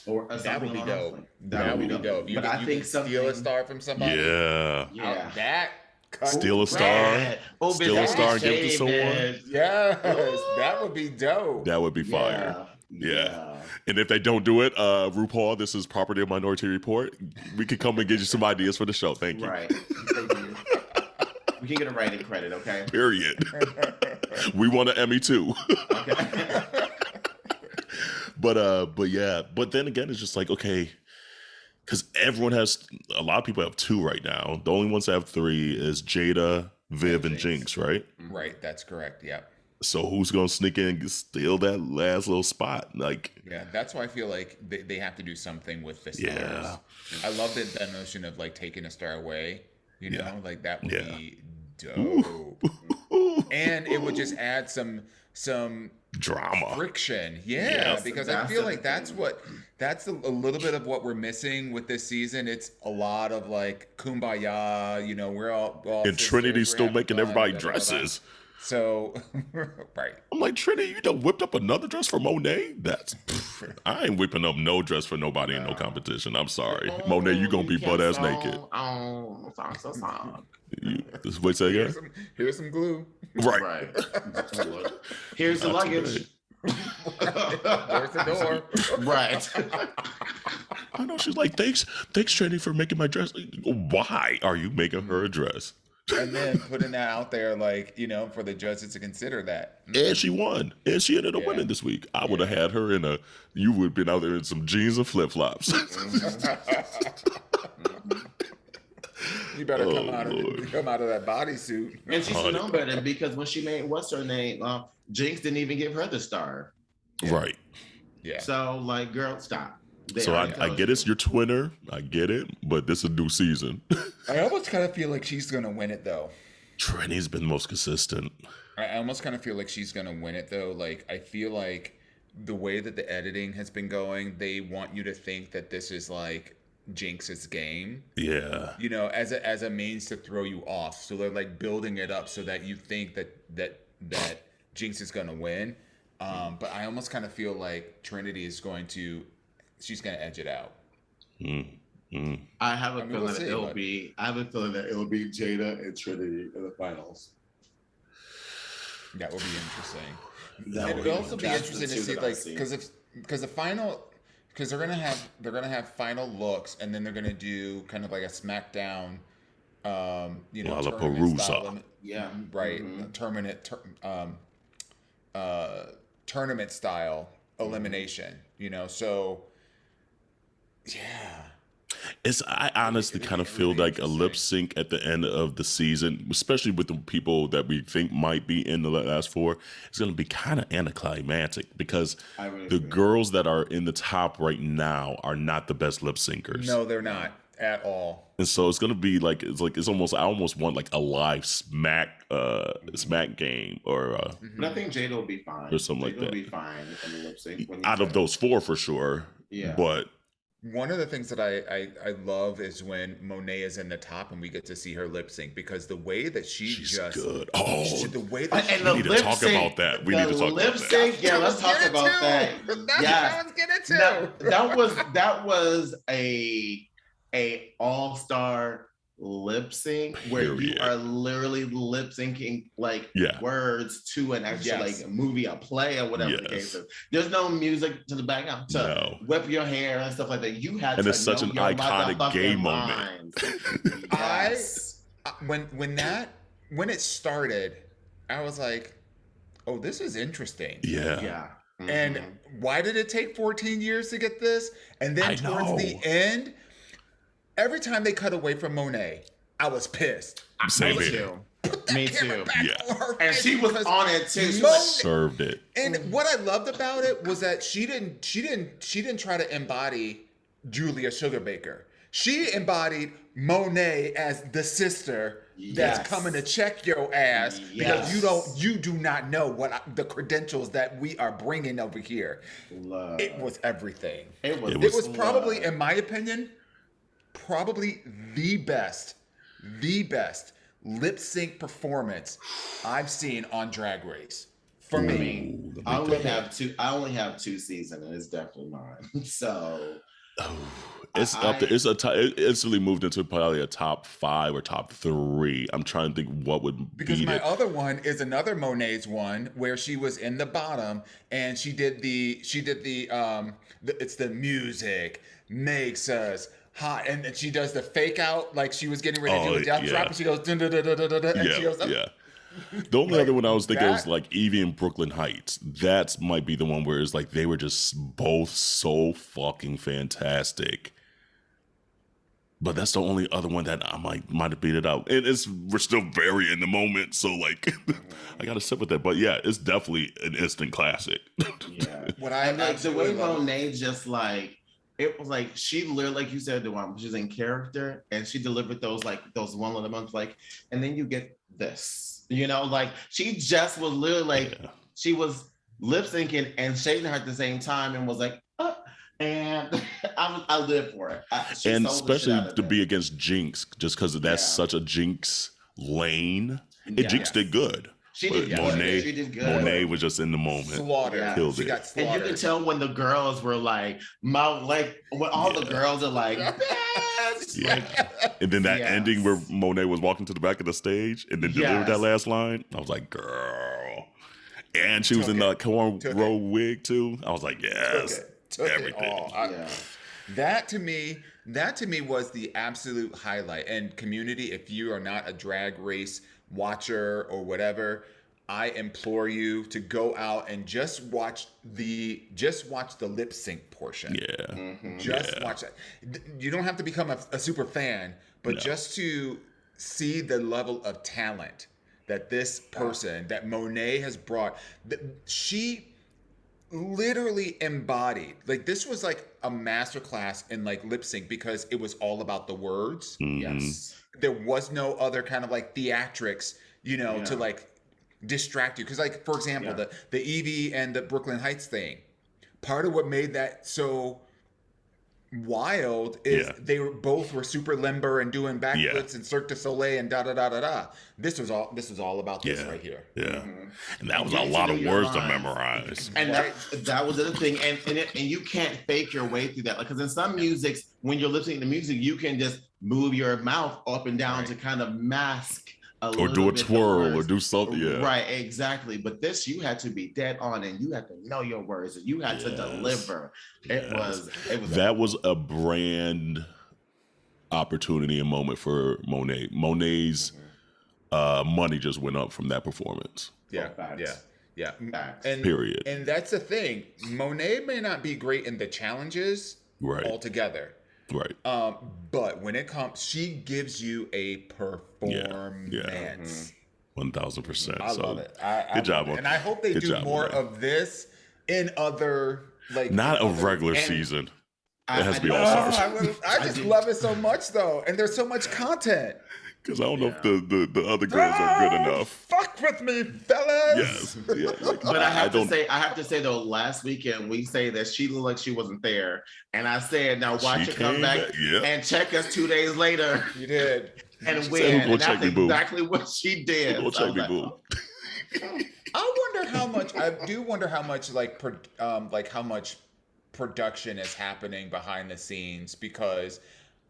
Or that would be dope. That would be dope. But I think steal a star from somebody. Yeah. Steal a star. Steal a star and give it to someone. Yes, that would be dope. That would be fire. Yeah. And if they don't do it, RuPaul, this is Property of Minority Report. We can come and get you some ideas for the show. Thank you. Right. We can get a writing credit, okay? Period. We want an Emmy too. Okay. But yeah. But then again, it's just like, okay, because everyone has, a lot of people have 2 right now. The only ones that have 3 is Jada, Viv, and Jinx, right? Right. That's correct. Yep. So who's gonna sneak in and steal that last little spot? That's why I feel like they have to do something with the stars. Yeah. I love that notion of taking a star away. That would be dope. And it would just add some drama, friction. Because I feel like that's a little bit of what we're missing with this season. It's a lot of kumbaya. We're all and Trinity's still making everybody dresses. So, right. I'm like, Trinity, you done whipped up another dress for Monet? I ain't whipping up no dress for nobody in no competition. I'm sorry. Monet, you gonna be butt-ass naked. Wait, say again? Here's some glue. Right. Here's the luggage. There's the door. Right. I know, she's like, thanks, Trinity, for making my dress. Why are you making her a dress? And then putting that out there, for the judges to consider that. And she won. And she ended up winning this week. I would have had her you would have been out there in some jeans and flip-flops. You better come out of that bodysuit. And she should know better because when she made, what's her name? Jinx didn't even give her the star. Right. Yeah. So, girl, stop. So I get it's your twinner. I get it. But this is a new season. I almost kind of feel like she's going to win it, though. Trinity's been the most consistent. I almost kind of feel like she's going to win it, though. I feel like the way that the editing has been going, they want you to think that this is Jinx's game. Yeah. As a means to throw you off. So they're building it up so that you think that Jinx is going to win. But I almost kind of feel like Trinity is she's going to edge it out. I have a feeling that it'll be Jada and Trinity in the finals. That will be interesting. It would also be interesting to see because the final, because they're gonna have final looks, and then they're gonna do kind of like a SmackDown, tournament style, right, tournament style elimination, so I honestly kind of feel like a lip sync at the end of the season, especially with the people that we think might be in the last 4, it's going to be kind of anticlimactic because the girls that are in the top right now are not the best lip syncers. No, they're not at all. And so it's going to be I almost want a live smack game or. But I think Jada will be fine. Or something like that. Jada will be fine in the lip sync. Out of those 4 for sure. Yeah. But. One of the things that I love is when Monet is in the top and we get to see her lip sync because the way that she's just good. The way that we need to talk about that. We need to talk about lip sync. Yeah, let's talk about that. That's what I was getting to. That was a all-star lip sync where you are literally lip syncing words to an actual movie, a play, or whatever the case is. There's no music to the back up to whip your hair and stuff like that. You had and to it's such an iconic gay moment. When it started, I was like, oh, this is interesting. Yeah. Yeah. And why did it take 14 years to get this? And then towards the end, every time they cut away from Monet, I was pissed. Same Me here. too. Me too. Yeah. And she was on it too. She was Served it. And what I loved about it was that she didn't try to embody Julia Sugarbaker. She embodied Monet as the sister that's coming to check your ass because you do not know the credentials that we are bringing over here. love. It was everything. It was probably, in my opinion, probably the best lip sync performance I've seen on Drag Race. For me. I only have two seasons, and it's definitely mine. So it's up there. It instantly moved into probably a top 5 or top 3. I'm trying to think what would because beat my it. other one is another Monet's one where she was in the bottom and she did the it's the music makes us hot, and she does the fake out like she was getting ready to do a death drop, and she goes dun, dun, dun, dun, dun, dun, and she goes up. Yeah. The only other one I was thinking that- was like Evie and Brooklyn Heights. That might be the one where it's like they were just both so fucking fantastic. But that's the only other one that I might have beat it out. And we're still very in the moment, so like I gotta sit with that. But yeah, it's definitely an instant classic. yeah. What I And like the way absolutely love- Monet just like it was like she literally, like you said, Dawon, she's in character and she delivered those one of the months like, and then you get this, like she just was literally like she was lip syncing and shading her at the same time and was like, and I live for it. And especially to be against Jinx, just because that's such a Jinx lane. And Jinx did good. She did good. Monet, She did good. Monet was just in the moment. Slaughtered. Killed She it. got slaughtered. And you can tell when the girls were like, when all the girls are like, And then that ending where Monet was walking to the back of the stage and then delivered that last line, I was like, girl. And she was in the cornrow wig too. I was like, yes. Took everything. It all. That to me was the absolute highlight. And community, if you are not a Drag Race watcher or whatever, I implore you to go out and just watch the lip sync portion. Watch that. You don't have to become a super fan, but just to see the level of talent that this person, that Monet has brought, she literally embodied, like this was like a masterclass in like lip sync because it was all about the words. Yes. There was no other kind of like theatrics, to like distract you. Because like, for example, the Evie and the Brooklyn Heights thing, part of what made that so wild is they were super limber and doing backflips and Cirque du Soleil and da da da da da. This was all about this right here. And that was a lot of words to memorize. And that was the other thing. And you can't fake your way through that. Because in some musics, when you're listening to music, you can just move your mouth up and down to kind of mask or do a twirl or do something. Right, exactly. But this, you had to be dead on and you had to know your words and you had to deliver. That was a brand opportunity and moment for Monet. Monet's money just went up from that performance. Yeah. And period. And that's the thing. Monet may not be great in the challenges altogether. Right. But when it comes, she gives you a performance. 1,000%. I love it. Good job. And I hope they do more of this in other, like, not a regular season. It has to be all stars. I just love it so much though. And there's so much content. Because I don't know if the other girls are good enough. Fuck with me, fellas. Yes. But I have to say though, last weekend we say that she looked like she wasn't there, and I said, now watch her come back and check us 2 days later. You did, and win. And that's exactly what she did. Go check me, boo. I wonder how much. I do wonder how much how much production is happening behind the scenes, because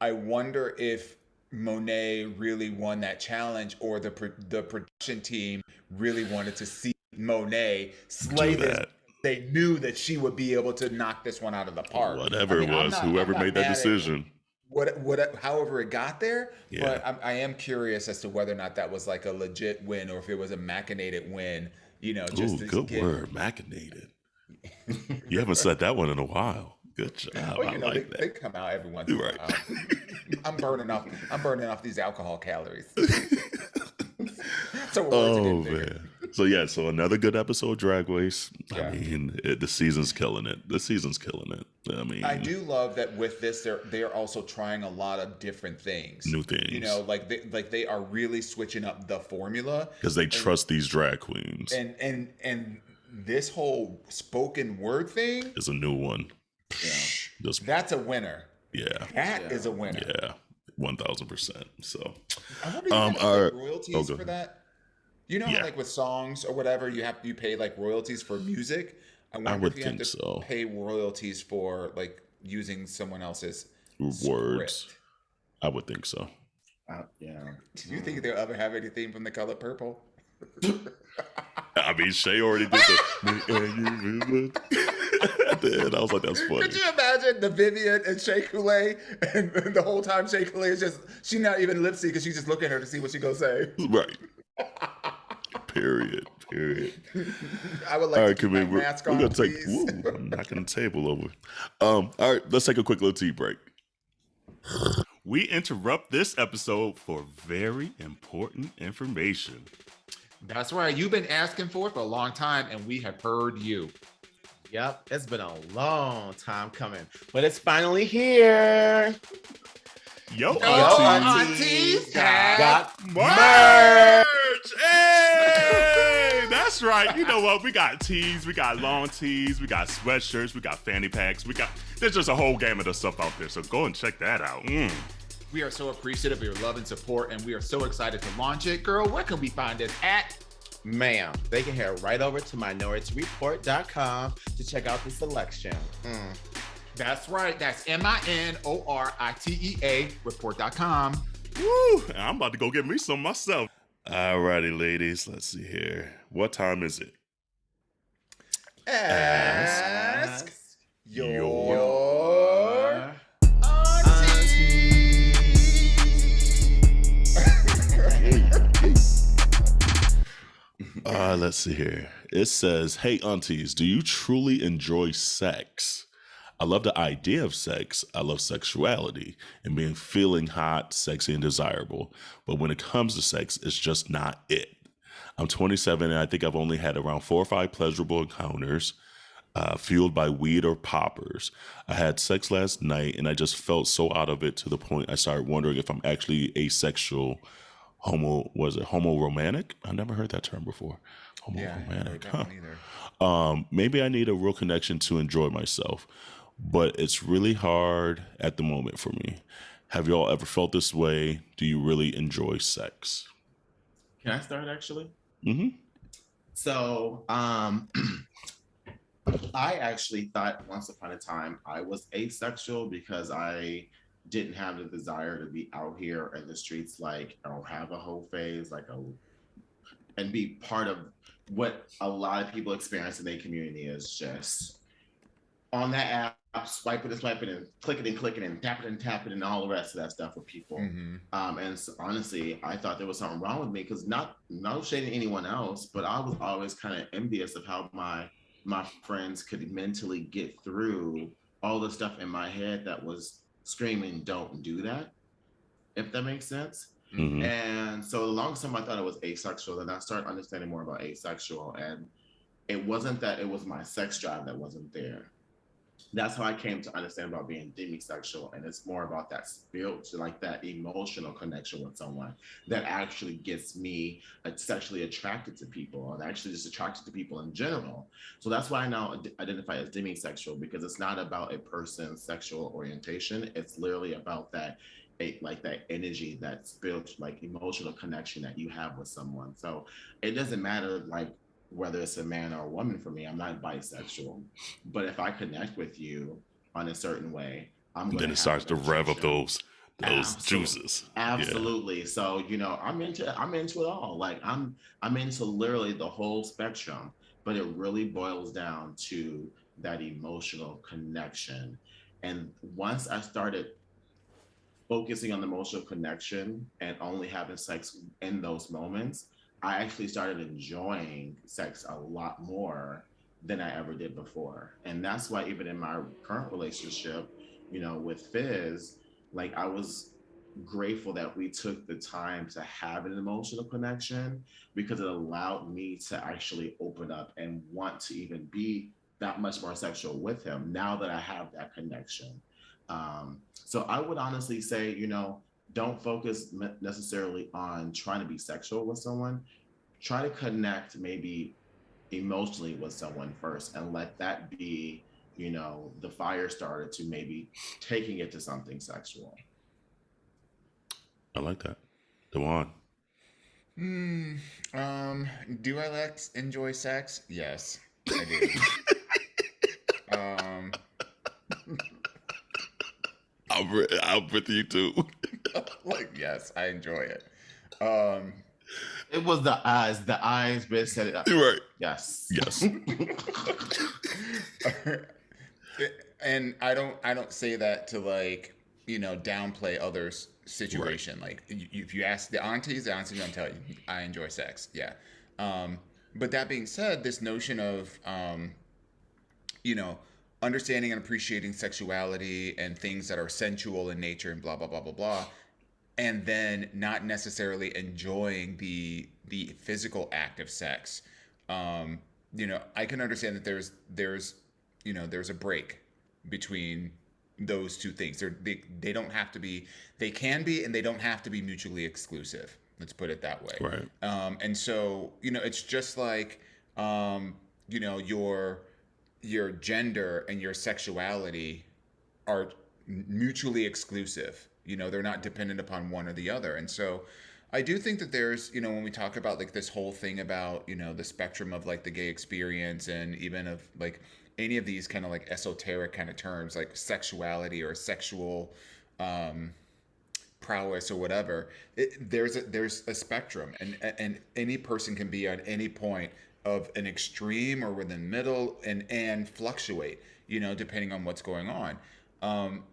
I wonder if Monet really won that challenge, or the production team really wanted to see Monet slay this. They knew that she would be able to knock this one out of the park. Whatever it was, whoever made that decision. However it got there, but I am curious as to whether or not that was like a legit win or if it was a machinated win. you know, just Ooh, to good get. word, machinated. You haven't said that one in a while. Good job. Well, I you know, like they that. come out every once in a Right. while. I'm burning off these alcohol calories. So we're words Oh getting bigger. man. So yeah, so another good episode of Drag Race. I Yeah. mean, the season's killing it. The season's killing it. I mean, I do love that with this, they're also trying a lot of different things. new things. You know, like they are really switching up the formula because they trust these drag queens. and this whole spoken word thing Is a new one. Yeah. That's a winner. Yeah. That is a winner. Yeah. 1000%. So I wonder if you have to pay royalties for that. You know, how, like with songs or whatever, you pay like royalties for music. I wonder if you have to pay royalties for like using someone else's words. Script. I would think so. Yeah. Do you think they'll ever have anything from The Color Purple? I mean, Shay already did the. And I was like, that's funny. Could you imagine the Vivian and Shea Coulee, and the whole time Shea Coulee is she's not even lip sync because she's just looking at her to see what she gonna say. Right. Period. I would like to keep my mask on, please. I'm knocking the table over. All right, let's take a quick little tea break. We interrupt this episode for very important information. That's right. You've been asking for it for a long time, and we have heard you. Yep, it's been a long time coming, but it's finally here. Yo, Aunteas got merch! Hey! That's right. You know what? We got tees, we got long tees, we got sweatshirts, we got fanny packs, there's just a whole gamut of stuff out there, so go and check that out. We are so appreciative of your love and support, and we are so excited to launch it. Girl, where can we find it at? Ma'am, they can head right over to minoritareport.com to check out the selection. That's right. That's MINORITEA report.com. Woo! I'm about to go get me some myself. Alrighty, ladies. Let's see here. What time is it? Ask your Let's see here. It says, "Hey aunties, do you truly enjoy sex? I love the idea of sex. I love sexuality and feeling hot, sexy, and desirable. But when it comes to sex, it's just not it. I'm 27 and I think I've only had around 4 or 5 pleasurable encounters, fueled by weed or poppers. I had sex last night and I just felt so out of it to the point I started wondering if I'm actually asexual, homoromantic? I never heard that term before. Homoromantic. Maybe I need a real connection to enjoy myself, but it's really hard at the moment for me. Have y'all ever felt this way? Do you really enjoy sex?" Can I start actually? Mm-hmm. So, I actually thought once upon a time I was asexual because I didn't have the desire to be out here in the streets, like, or have a whole phase, and be part of what a lot of people experience in their community is just on that app, swiping and clicking and tapping and all the rest of that stuff with people. And so, honestly, I thought there was something wrong with me because no shading anyone else, but I was always kind of envious of how my friends could mentally get through all the stuff in my head that was screaming, "Don't do that," if that makes sense. And so the longest time I thought I was asexual, then I started understanding more about asexual, and it wasn't that it was my sex drive that wasn't there. That's how I came to understand about being demisexual, and it's more about that spiritual, like that emotional connection with someone that actually gets me sexually attracted to people, or actually just attracted to people in general. So that's why I now identify as demisexual, because it's not about a person's sexual orientation. It's literally about that energy, that spiritual, like emotional connection that you have with someone. So it doesn't matter whether it's a man or a woman. For me, I'm not bisexual, but if I connect with you on a certain way, then it starts to rev up those juices. Absolutely. Yeah. So I'm into it all. Like I'm into literally the whole spectrum, but it really boils down to that emotional connection. And once I started focusing on the emotional connection and only having sex in those moments, I actually started enjoying sex a lot more than I ever did before. And that's why even in my current relationship, with Fizz, like I was grateful that we took the time to have an emotional connection because it allowed me to actually open up and want to even be that much more sexual with him now that I have that connection. So I would honestly say, don't focus necessarily on trying to be sexual with someone. Try to connect maybe emotionally with someone first and let that be, the fire starter to maybe taking it to something sexual. I like that. Dawon. Hmm. Do I enjoy sex? Yes, I do. um. I'm with you too. Like, yes, I enjoy it. Um. It was the eyes. The eyes bit set it up. You're right. Yes. Yes. And I don't say that to like downplay others' situation. Right. Like if you ask the aunties gonna tell you I enjoy sex. Yeah. Um, but that being said, this notion of you know understanding and appreciating sexuality and things that are sensual in nature and blah blah blah blah blah, and then not necessarily enjoying the physical act of sex. Um, I can understand that there's there's a break between those two things. They don't have to be. They can be, and they don't have to be mutually exclusive. Let's put it that way. Right. And so it's just like your gender and your sexuality are mutually exclusive. They're not dependent upon one or the other. And so I do think that there's, when we talk about like this whole thing about, the spectrum of like the gay experience and even of like any of these kind of like esoteric kind of terms like sexuality or sexual prowess or whatever, there's a spectrum, and any person can be at any point of an extreme or within middle and fluctuate, depending on what's going on. Um,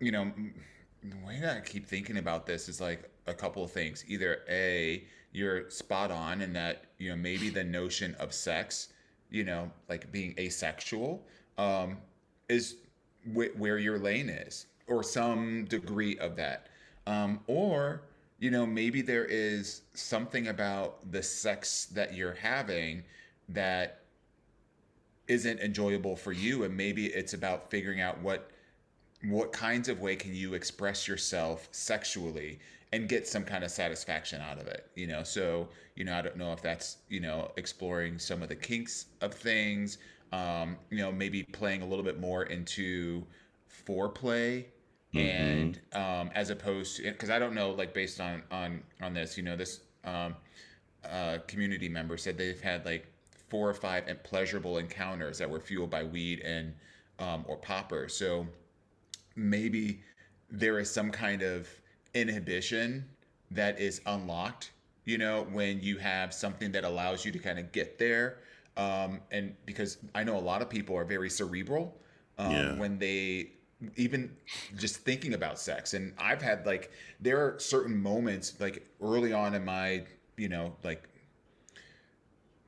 the way that I keep thinking about this is like a couple of things. Either A, you're spot on in that, maybe the notion of sex, like being asexual, is where your lane is, or some degree of that. Or, maybe there is something about the sex that you're having that isn't enjoyable for you, and maybe it's about figuring out what kinds of way can you express yourself sexually and get some kind of satisfaction out of it. So I don't know if that's exploring some of the kinks of things, maybe playing a little bit more into foreplay, Mm-hmm. and as opposed to, because I don't know, like based on this, this community member said they've had like 4 or 5 pleasurable encounters that were fueled by weed and or popper. So maybe there is some kind of inhibition that is unlocked, when you have something that allows you to kind of get there. And because I know a lot of people are very cerebral Yeah. when they even just thinking about sex. And I've had like, there are certain moments like early on in my, like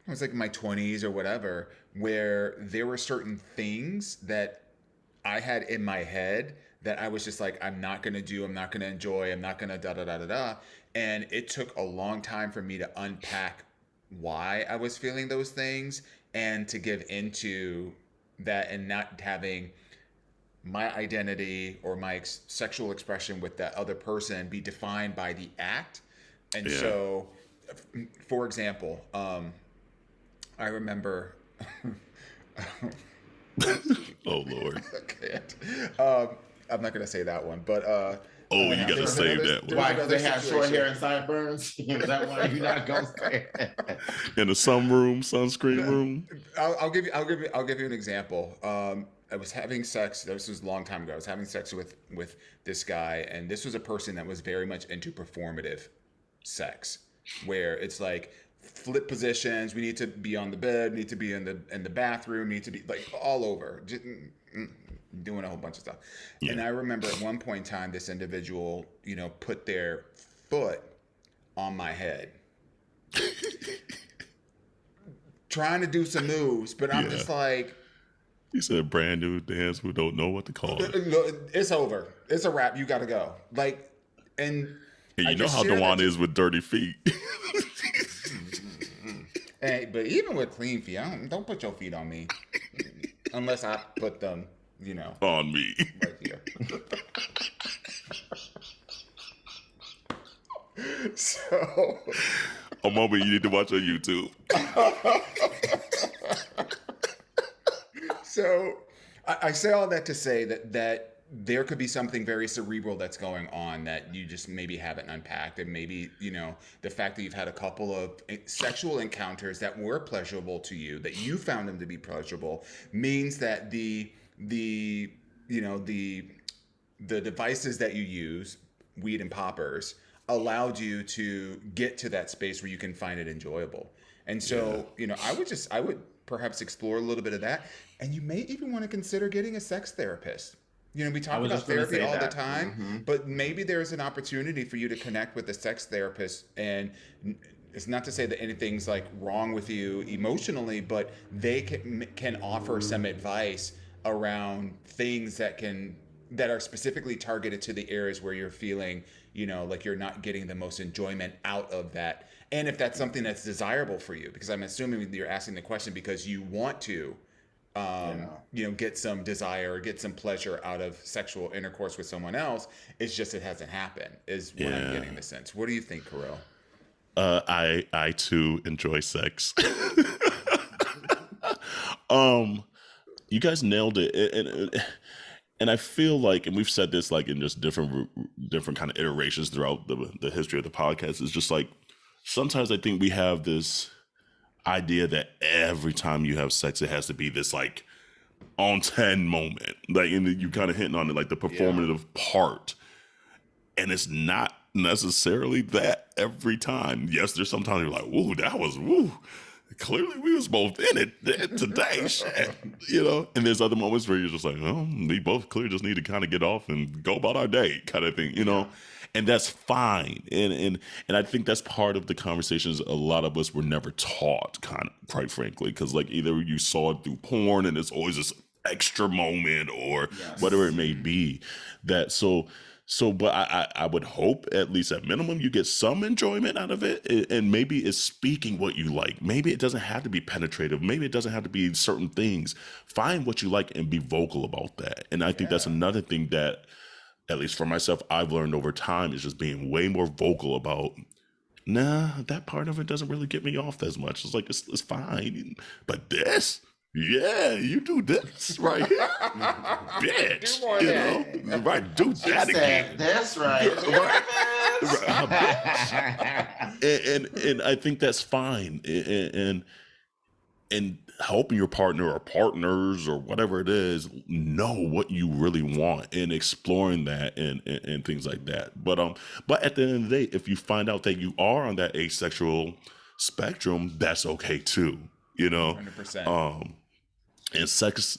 I was like in my 20s or whatever, where there were certain things that I had in my head that I was just like, I'm not gonna do, I'm not gonna enjoy, I'm not gonna da da da da da. And it took a long time for me to unpack why I was feeling those things and to give into that, and not having my identity or my sexual expression with that other person be defined by the act. And Yeah. so, for example, I remember. Oh Lord. Okay. I'm not gonna say that one, but Oh, you gotta save that one. Why? Because they have short hair and sideburns. Is that why you're not gonna say it? In the sunscreen room. I'll give you an example. I was having sex. This was a long time ago. I was having sex with this guy, and this was a person that was very much into performative sex, where it's like flip positions. We need to be on the bed. Need to be in the bathroom. Need to be like all over, just doing a whole bunch of stuff. Yeah. And I remember at one point in time, this individual, put their foot on my head, trying to do some moves, but I'm just like, you said brand new dance. We don't know what to call it. It's over. It's a wrap. You got to go. Like, and you know how Dawon is with dirty feet. Hey, but even with clean feet, don't put your feet on me, unless I put them, on me right here. So, a moment you need to watch on YouTube. So, I say all that to say that there could be something very cerebral that's going on that you just maybe haven't unpacked, and maybe the fact that you've had a couple of sexual encounters that were pleasurable to you, that you found them to be pleasurable, means that the devices that you use, weed and poppers, allowed you to get to that space where you can find it enjoyable. And so, I would perhaps explore a little bit of that, and you may even want to consider getting a sex therapist. We talk about therapy all the time, but maybe there's an opportunity for you to connect with a sex therapist. And it's not to say that anything's like wrong with you emotionally, but they can offer some advice around things that are specifically targeted to the areas where you're feeling, like you're not getting the most enjoyment out of that. And if that's something that's desirable for you, because I'm assuming you're asking the question because you want to get some desire or get some pleasure out of sexual intercourse with someone else. It's just it hasn't happened, is what I'm getting the sense. What do you think, Kerel? I too enjoy sex. You guys nailed it, and I feel like, and we've said this like in just different kind of iterations throughout the history of the podcast. It's just like sometimes I think we have this idea that every time you have sex, it has to be this like on 10 moment, like, and you kind of hitting on it, like the performative part, and it's not necessarily that every time. Yes, there's sometimes you're like, "Woo, that was woo." Clearly, we was both in it today, shit, And there's other moments where you're just like, "Oh, we both clearly just need to kind of get off and go about our day," kind of thing, And that's fine. And I think that's part of the conversations a lot of us were never taught, kind of, quite frankly, because like either you saw it through porn and it's always this extra moment or whatever it may be. But I would hope at least at minimum you get some enjoyment out of it, and maybe it's speaking what you like. Maybe it doesn't have to be penetrative. Maybe it doesn't have to be certain things. Find what you like and be vocal about that. And I think that's another thing that, at least for myself, I've learned over time, is just being way more vocal about, that part of it doesn't really get me off as much. It's like, it's fine. But this, you do this right here. Bitch. Right, do that again. That's right. And I think that's fine. And helping your partner or partners or whatever it is know what you really want, and exploring that and things like that. But at the end of the day, if you find out that you are on that asexual spectrum, that's okay too. 100%. And sex,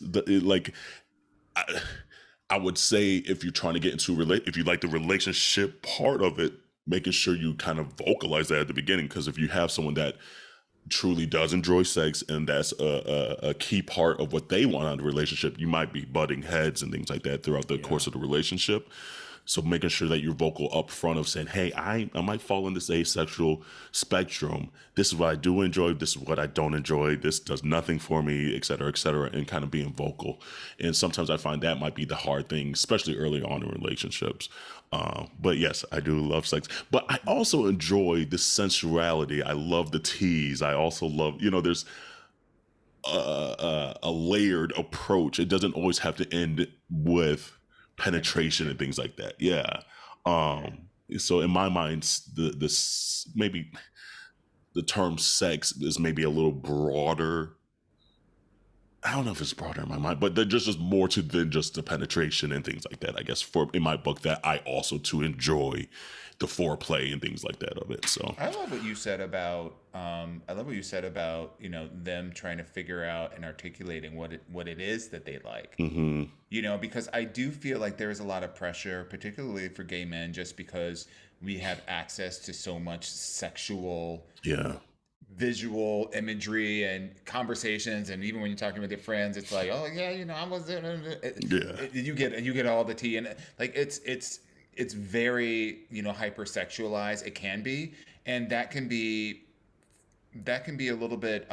I would say, if you're trying to get into if you like the relationship part of it, making sure you kind of vocalize that at the beginning. Because if you have someone that truly does enjoy sex and that's a key part of what they want out of the relationship, you might be butting heads and things like that throughout the course of the relationship. So making sure that you're vocal up front of saying, hey, I might fall in this asexual spectrum. This is what I do enjoy. This is what I don't enjoy. This does nothing for me, et cetera, and kind of being vocal. And sometimes I find that might be the hard thing, especially early on in relationships. But yes, I do love sex. But I also enjoy the sensuality. I love the tease. I also love, there's a layered approach. It doesn't always have to end with penetration and things like that. So in my mind, maybe the term sex is maybe a little broader I don't know if it's broader in my mind, but there's just more to than just the penetration and things like that. I guess for in my book that I also to enjoy the foreplay and things like that of it. So I love what you said about them trying to figure out and articulating what it is that they like. mm-hmm. Because I do feel like there's a lot of pressure, particularly for gay men, just because we have access to so much sexual Yeah. visual imagery and conversations, and even when you're talking with your friends, it's like, oh yeah, I was there. Yeah. You get all the tea, and like it's very hypersexualized. It can be, and that can be a little bit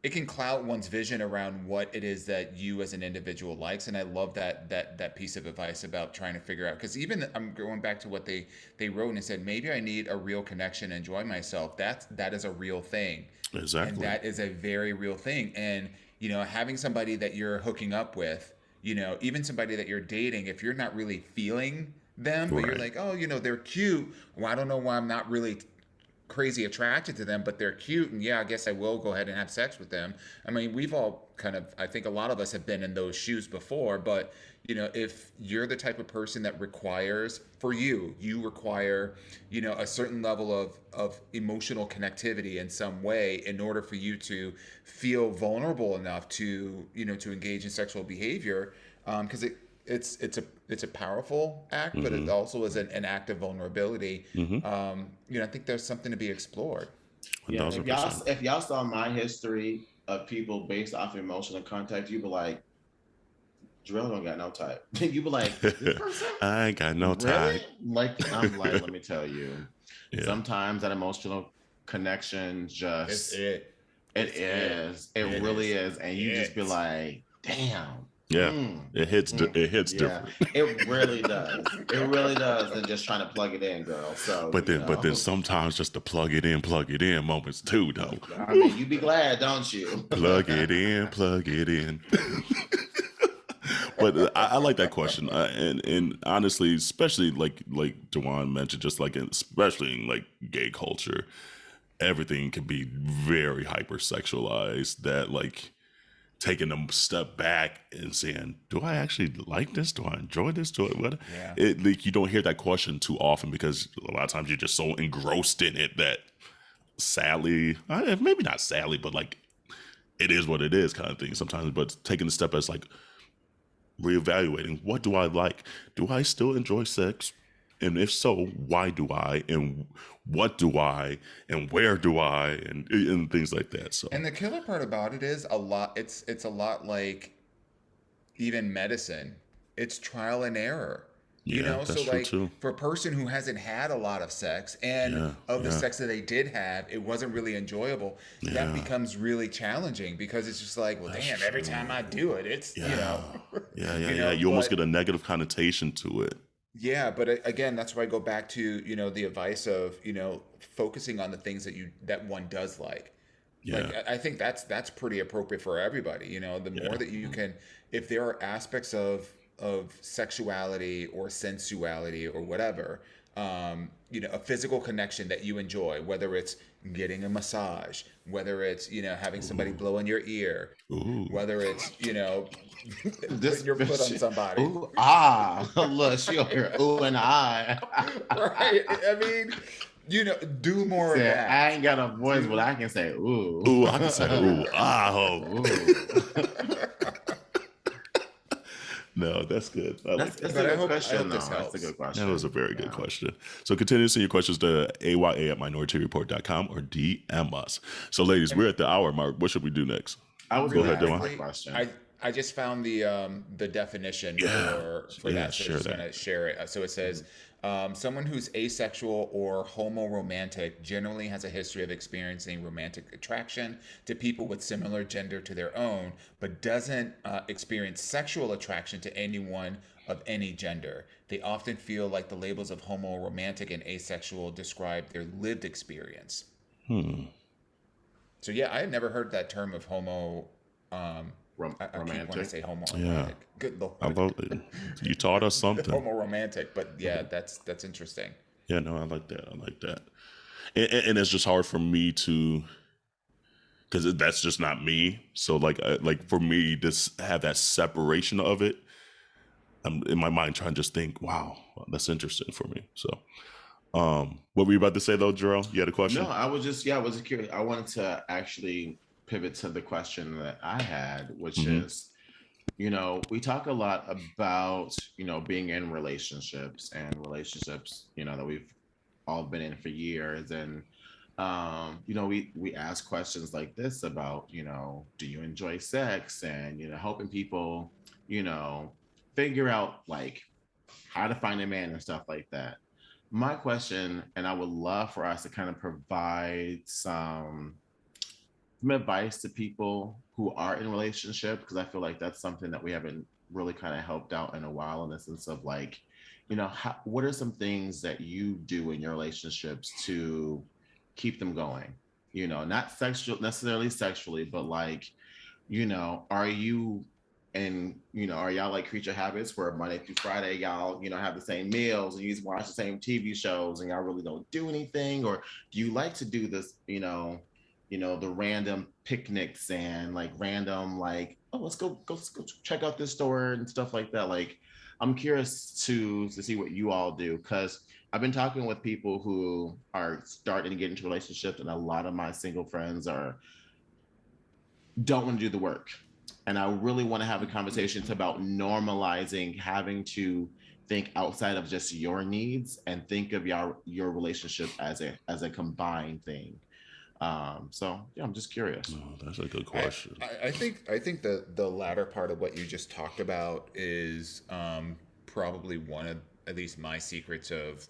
it can cloud one's vision around what it is that you as an individual likes. And I love that piece of advice about trying to figure out, because even I'm going back to what they wrote and said, maybe I need a real connection and enjoy myself. That is a real thing. Exactly. And that is a very real thing. And having somebody that you're hooking up with, even somebody that you're dating, if you're not really feeling them, but you're like, oh, they're cute, well, I don't know why I'm not really crazy attracted to them, but they're cute, and yeah, I guess I will go ahead and have sex with them. I mean, we've all I think a lot of us have been in those shoes before, but if you're the type of person that requires, for you require, a certain level of emotional connectivity in some way in order for you to feel vulnerable enough to, to engage in sexual behavior, because it's a powerful act, but it also is an act of vulnerability. I think there's something to be explored. Yeah, if y'all saw my history of people based off emotional contact, you'd be like, Jerrell don't got no type. You'd be like, this person? I ain't got no really? type. Like, I'm like, let me tell you, sometimes that emotional connection just it really is, and you just be like, damn. Yeah, it hits different. It really does. It really does than just trying to plug it in, girl. So, but then sometimes just to plug it in moments too, though. I mean, you be glad, don't you? Plug it in. But I like that question, and honestly, especially like Dawon mentioned, just like especially in like gay culture, everything can be very hypersexualized. That like. Taking a step back and saying, do I actually like this? Do I enjoy this? Like, you don't hear that question too often because a lot of times you're just so engrossed in it that sadly, maybe not sadly, but like it is what it is kind of thing sometimes. But taking the step as like reevaluating, what do I like? Do I still enjoy sex? And if so, why do I? And what do I? And where do I? And things like that. So. And the killer part about it is it's a lot like even medicine. It's trial and error. That's so like true too. For a person who hasn't had a lot of sex and the sex that they did have, it wasn't really enjoyable. That becomes really challenging because it's just like, well, that's damn, every time I do it, it's You almost get a negative connotation to it. Yeah, but again, that's where I go back to, the advice of, focusing on the things that one does like. Yeah. Like, I think that's pretty appropriate for everybody. The more that you can, if there are aspects of sexuality or sensuality or whatever, a physical connection that you enjoy, whether it's getting a massage, whether it's, having somebody blow in your ear, whether it's, putting your foot on somebody. Ooh, look, she over here, ooh and ah. Right. I mean, do more of that. I ain't got a voice, but I can say ooh. Ooh, I can say ooh, ooh. No, that's good. That's a good question. That's a good question. That was a very good question. So continue to send your questions to aya@minoritetyreport.com or DM us. So ladies, we're at the hour mark. What should we do next? I was going to ask my question. I just found the definition for that. So I'm just going to share it. So it says, someone who's asexual or homoromantic generally has a history of experiencing romantic attraction to people with similar gender to their own, but doesn't experience sexual attraction to anyone of any gender. They often feel like the labels of homoromantic and asexual describe their lived experience. So yeah, I had never heard that term of homo. I keep wanting to say homoromantic. Yeah. Good Lord. I love it. You taught us something. Homoromantic, but yeah, that's interesting. Yeah, no, I like that. And it's just hard for me to, because that's just not me. So like for me to have that separation of it, I'm in my mind trying to just think, wow, that's interesting for me. So, what were you about to say though, Jerrell? You had a question? No, I was just curious. I wanted to actually pivot to the question that I had, which is, we talk a lot about, being in relationships and relationships, that we've all been in for years. And, we ask questions like this about, do you enjoy sex? And, helping people, you know, figure out like how to find a man and stuff like that. My question, and I would love for us to kind of provide some advice to people who are in relationship, because I feel like that's something that we haven't really kind of helped out in a while, in the sense of like, what are some things that you do in your relationships to keep them going? Not sexual necessarily sexually, but like, are you and are y'all like creature habits where Monday through Friday y'all have the same meals and you watch the same TV shows and y'all really don't do anything? Or do you like to do this, the random picnics and like random like, oh, let's go check out this store and stuff like that? Like, I'm curious to see what you all do, because I've been talking with people who are starting to get into relationships, and a lot of my single friends don't want to do the work. And I really want to have a conversation about normalizing having to think outside of just your needs and think of your relationship as a combined thing. So yeah, I'm just curious. Oh, that's a good question. I think the latter part of what you just talked about is probably one of at least my secrets of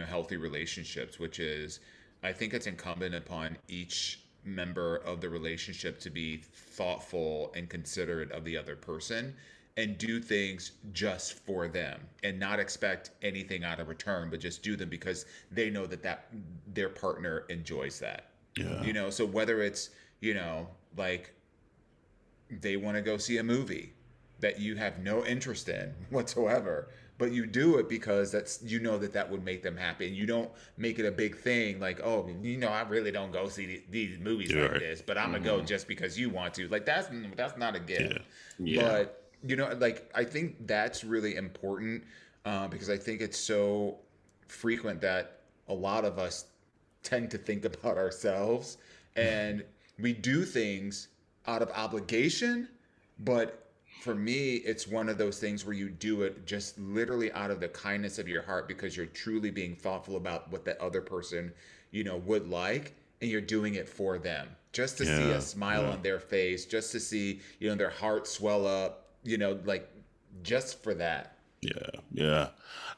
healthy relationships, which is I think it's incumbent upon each member of the relationship to be thoughtful and considerate of the other person and do things just for them and not expect anything out of return, but just do them because they know that their partner enjoys that. Yeah. So whether it's, like they want to go see a movie that you have no interest in whatsoever, but you do it because that would make them happy, and you don't make it a big thing like, oh, I really don't go see these movies like this, but I'm gonna go just because you want to. Like that's not a gift. Yeah. But like I think that's really important because I think it's so frequent that a lot of us tend to think about ourselves and we do things out of obligation, but for me, it's one of those things where you do it just literally out of the kindness of your heart because you're truly being thoughtful about what the other person, would like, and you're doing it for them. Just to see a smile on their face, just to see, their heart swell up, like just for that. Yeah.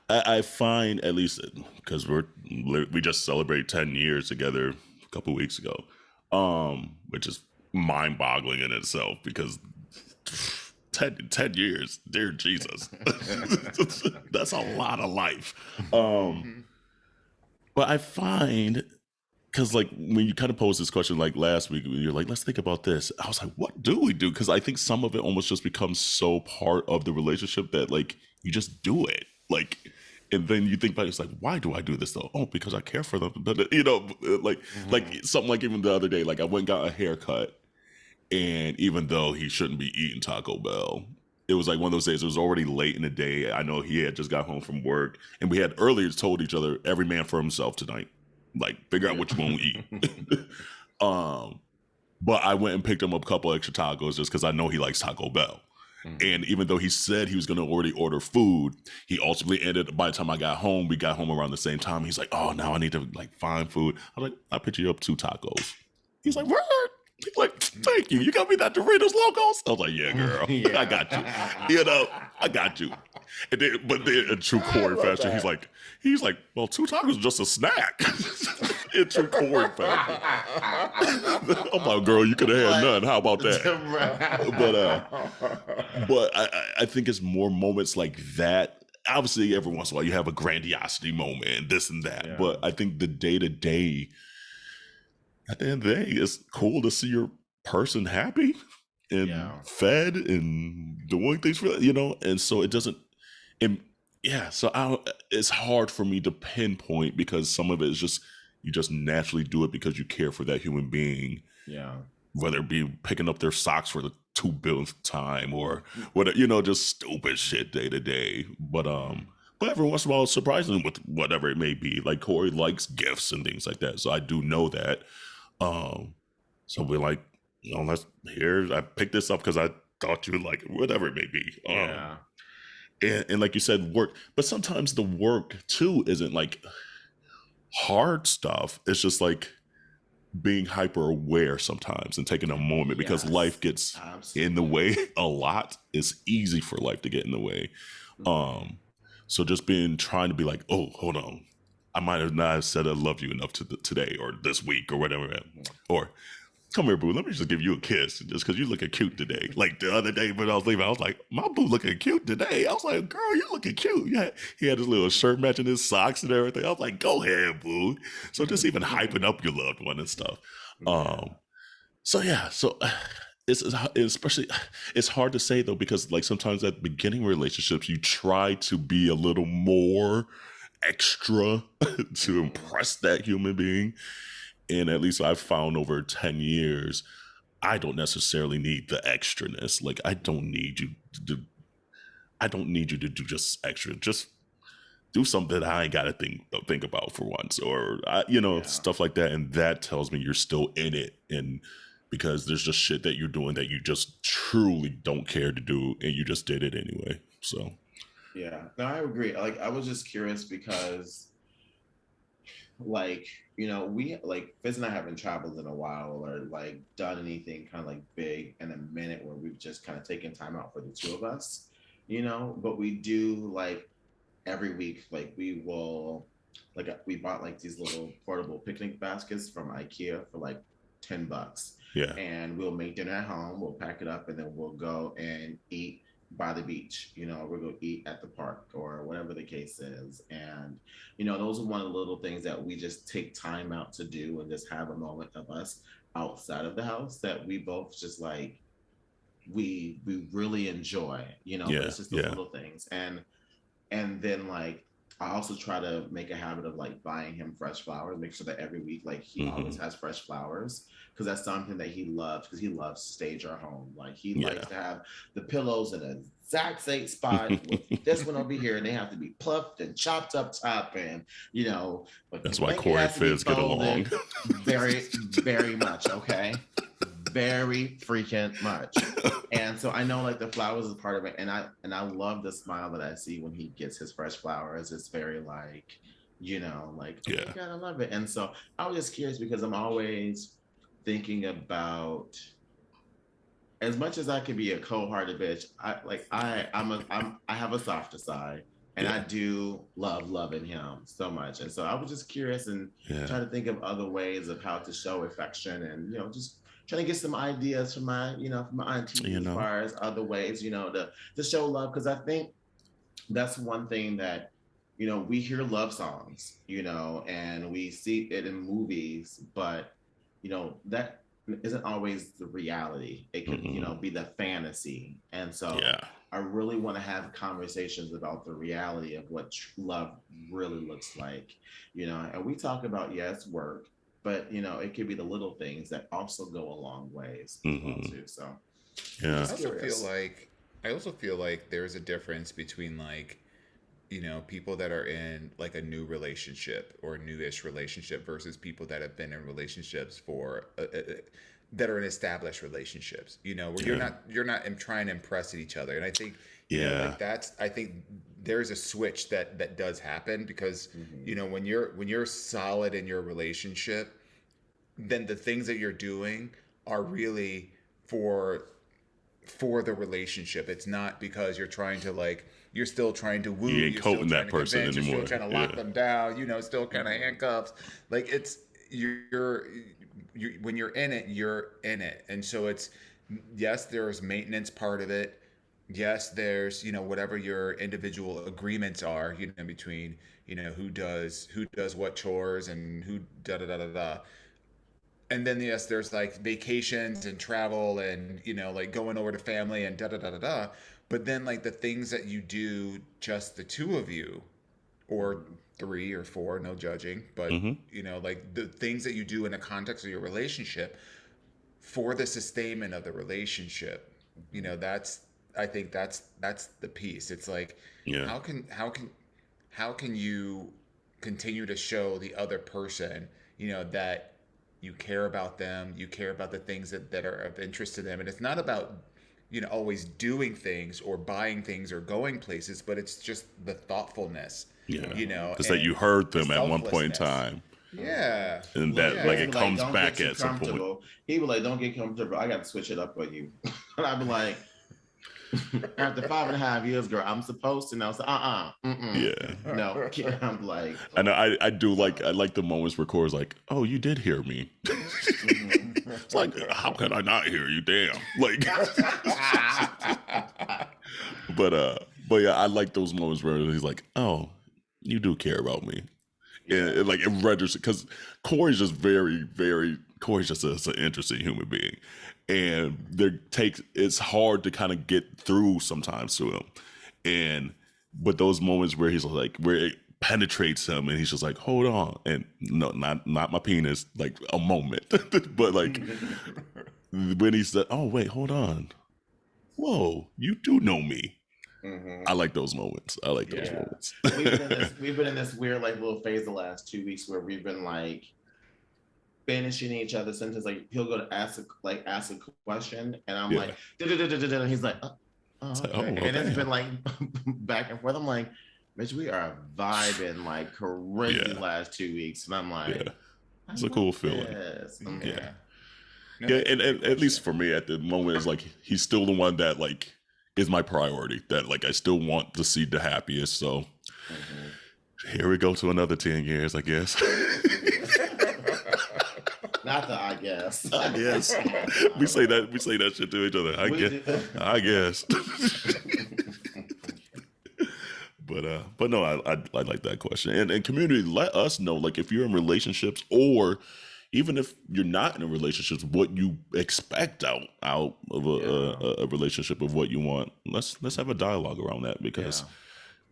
I find, at least because we just celebrated 10 years together a couple weeks ago, which is mind-boggling in itself because 10 years, dear Jesus. That's a lot of life. But I find, because like when you kind of posed this question like last week, you're like, let's think about this. I was like, what do we do? Because I think some of it almost just becomes so part of the relationship that like you just do it. Like, and then you think about it, it's like, why do I do this though? Oh, because I care for them. Like something like even the other day, like I went and got a haircut. And even though he shouldn't be eating Taco Bell, it was like one of those days. It was already late in the day. I know he had just got home from work, and we had earlier told each other, every man for himself tonight. Like, figure out what you want to eat. But I went and picked him up a couple extra tacos just because I know he likes Taco Bell. And even though he said he was going to already order food, he ultimately ended, by the time I got home, we got home around the same time. He's like, oh, now I need to like find food. I was like, I'll pick you up 2 tacos. He's like, word. He's like, thank you. You got me that Doritos Locos? I was like, yeah, girl. I got you. I got you. And then, but then in true Corey fashion, he's like, well, 2 tacos is just a snack. In true Corey fashion. I'm like, girl, you could have had none. How about that? But I think it's more moments like that. Obviously, every once in a while you have a grandiosity moment and this and that. Yeah. But I think the day-to-day, at the end of the day, it's cool to see your person happy and fed and doing things for and so it doesn't. And so it's hard for me to pinpoint because some of it is just You just naturally do it because you care for that human being. Yeah. Whether it be picking up their socks for the 2 billionth time or whatever, just stupid shit day to day. But every once in a while, it's surprising with whatever it may be. Like Corey likes gifts and things like that, so I do know that. So we're like, I picked this up because I thought you would like it, whatever it may be. Yeah. And like you said, work. But sometimes the work too isn't like hard stuff. It's just like being hyper aware sometimes and taking a moment because life gets in the way a lot. It's easy for life to get in the way. So just trying to be like, oh, hold on, I might have not said I love you enough today or this week or whatever. Or come here, boo, let me just give you a kiss just because you're looking cute today. Like the other day when I was leaving, I was like, my boo looking cute today. I was like, girl, you're looking cute. Yeah, he had his little shirt matching his socks and everything. I was like, go ahead, boo. So just even hyping up your loved one and stuff. So it's especially, it's hard to say though, because like sometimes at beginning relationships, you try to be a little more extra to impress that human being. And at least I've found over 10 years, I don't necessarily need the extraness. Like I don't need you to do just extra. Just do something that I ain't got to think about for once, or stuff like that. And that tells me you're still in it. And because there's just shit that you're doing that you just truly don't care to do, and you just did it anyway. So yeah, no, I agree. Like I was just curious because like, we like Fizz and I haven't traveled in a while or like done anything kind of like big in a minute where we've just kind of taken time out for the two of us, but we do like every week, like we will, like we bought like these little portable picnic baskets from IKEA for like $10. yeah. And we'll make dinner at home, we'll pack it up, and then we'll go and eat by the beach. We'll go eat at the park or whatever the case is. And, those are one of the little things that we just take time out to do and just have a moment of us outside of the house that we both just like, we really enjoy, but it's just the little things. And then like I also try to make a habit of like buying him fresh flowers, make sure that every week like he always has fresh flowers, because that's something that he loves, because he loves to stage our home. Like he likes to have the pillows in a exact same spot with this one over here, and they have to be plucked and chopped up top, and but that's why Corey and Fizz get along very, very much. Okay. Very freaking much. And so I know like the flowers is part of it, and I love the smile that I see when he gets his fresh flowers. It's very like, like, oh my God, I love it. And so I was just curious because I'm always thinking about, as much as I can be a cold-hearted bitch, I have a softer side. And I do love loving him so much. And so I was just curious and trying to think of other ways of how to show affection, and just trying to get some ideas from my, from my auntie as far as other ways, to show love. Because I think that's one thing that, we hear love songs, and we see it in movies, but, that isn't always the reality. It can, be the fantasy. And so I really want to have conversations about the reality of what love really looks like, and we talk about, work, but it could be the little things that also go a long ways as well too. So I also feel like there's a difference between like, people that are in like a new relationship or newish relationship versus people that have been in relationships for that are in established relationships, where you're not trying to impress each other. And I think, I think there's a switch that does happen because, when you're solid in your relationship, then the things that you're doing are really for the relationship. It's not because you're trying to like, you're still trying to woo, you ain't coating that person anymore. You're still trying to lock them down, still kind of handcuffs. Like it's, when you're in it, you're in it. And so it's, yes, there's maintenance part of it. Yes, there's, whatever your individual agreements are, between, who does what chores and who da da da da da. And then yes, there's like vacations and travel and, like going over to family and da da da da da. But then like the things that you do, just the two of you, or 3 or 4, no judging, but you know, like the things that you do in the context of your relationship for the sustainment of the relationship, you know, I think that's the piece. It's like, Yeah. how can you continue to show the other person, you know, that you care about them, you care about the things that are of interest to them. And it's not about, you know, always doing things or buying things or going places, but it's just the thoughtfulness, Yeah. you know, Because that and you heard the them at one point in selflessness. time. Yeah. And Look, that like Yeah. he it be like, comes don't back get too at some point. comfortable. He be like, don't get comfortable. I got to switch it up on you. And I be like, after 5.5 years, girl, I'm supposed to know. So, Yeah. no. I'm like, I know I like the moments where Corey's like, oh, you did hear me. It's like, how can I not hear you? Damn. Like but yeah, I like those moments where he's like, oh, you do care about me. And like it registers because Corey's just Corey's just an interesting human being. And it's hard to kind of get through sometimes to him. But those moments where he's like, where it penetrates him and he's just like, hold on. And no, not my penis, like a moment. But like when he said, oh, wait, hold on. Whoa, you do know me. I like those moments. I like those moments. we've been in this weird like little phase the last 2 weeks where we've been like finishing each other's sentence. Like he'll go to ask a question, and I'm like, and he's like, okay. And it's been like back and forth. I'm like, bitch, we are vibing like crazy last 2 weeks, and I'm like, it's a cool feeling. Yeah. Yeah, and at least for me at the moment, it's like he's still the one that like is my priority. That like I still want to see the happiest. So here we go to another 10 years, I guess. Not the I guess. I guess we say that shit to each other. I guess. But no, I like that question. And community, let us know like if you're in relationships or even if you're not in a relationship, what you expect out of a relationship, of what you want. Let's have a dialogue around that because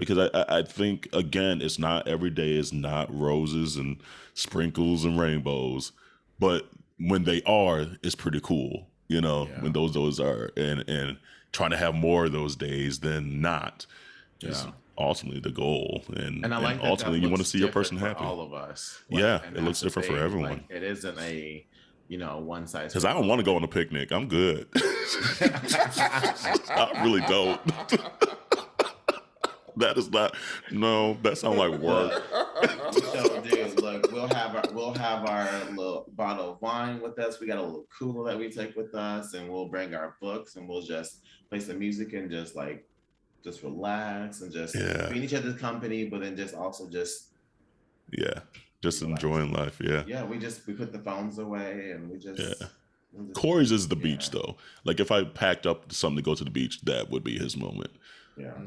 I think again, it's not every day is not roses and sprinkles and rainbows, but when they are, it's pretty cool. You know, when those are and trying to have more of those days than not is ultimately the goal. And I like and ultimately you want to see your person for happy. All of us. It looks different for everyone. Like, it isn't a one size. Because I don't want to go on a picnic. I'm good. I really don't. That is not. No, that sounds like work. So, dude, look, we'll have our little bottle of wine with us. We got a little cooler that we take with us, and we'll bring our books, and we'll just play some music and just relax and just be in each other's company, but then just enjoying life. We put the phones away and we just Corey's is the beach though. Like if I packed up something to go to the beach, that would be his moment.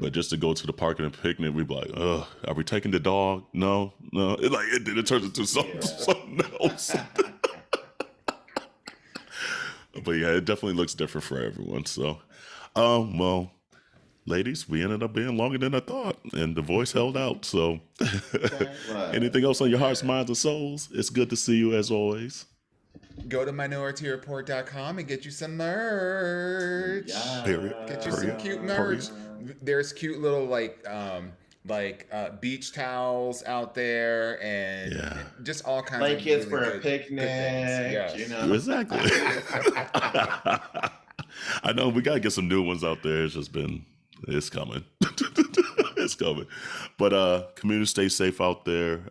But just to go to the park and a picnic, we'd be like, are we taking the dog? No. It turns into something else. But yeah, it definitely looks different for everyone. So well, ladies, we ended up being longer than I thought, and the voice held out. So, anything else on your hearts, minds, and souls? It's good to see you as always. Go to minorityReport.com and get you some merch. Get you some cute merch. There's cute little beach towels out there, and just all kinds of kids for a picnic. Exactly. I know we gotta get some new ones out there. It's coming. It's coming. But community, stay safe out there.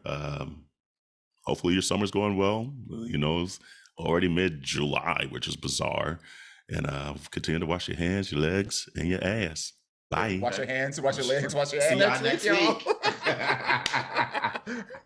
Hopefully your summer's going well. It's already mid-July, which is bizarre. And continue to wash your hands, your legs, and your ass. Bye. Wash your hands, wash your legs, wash your ass. See y'all next week.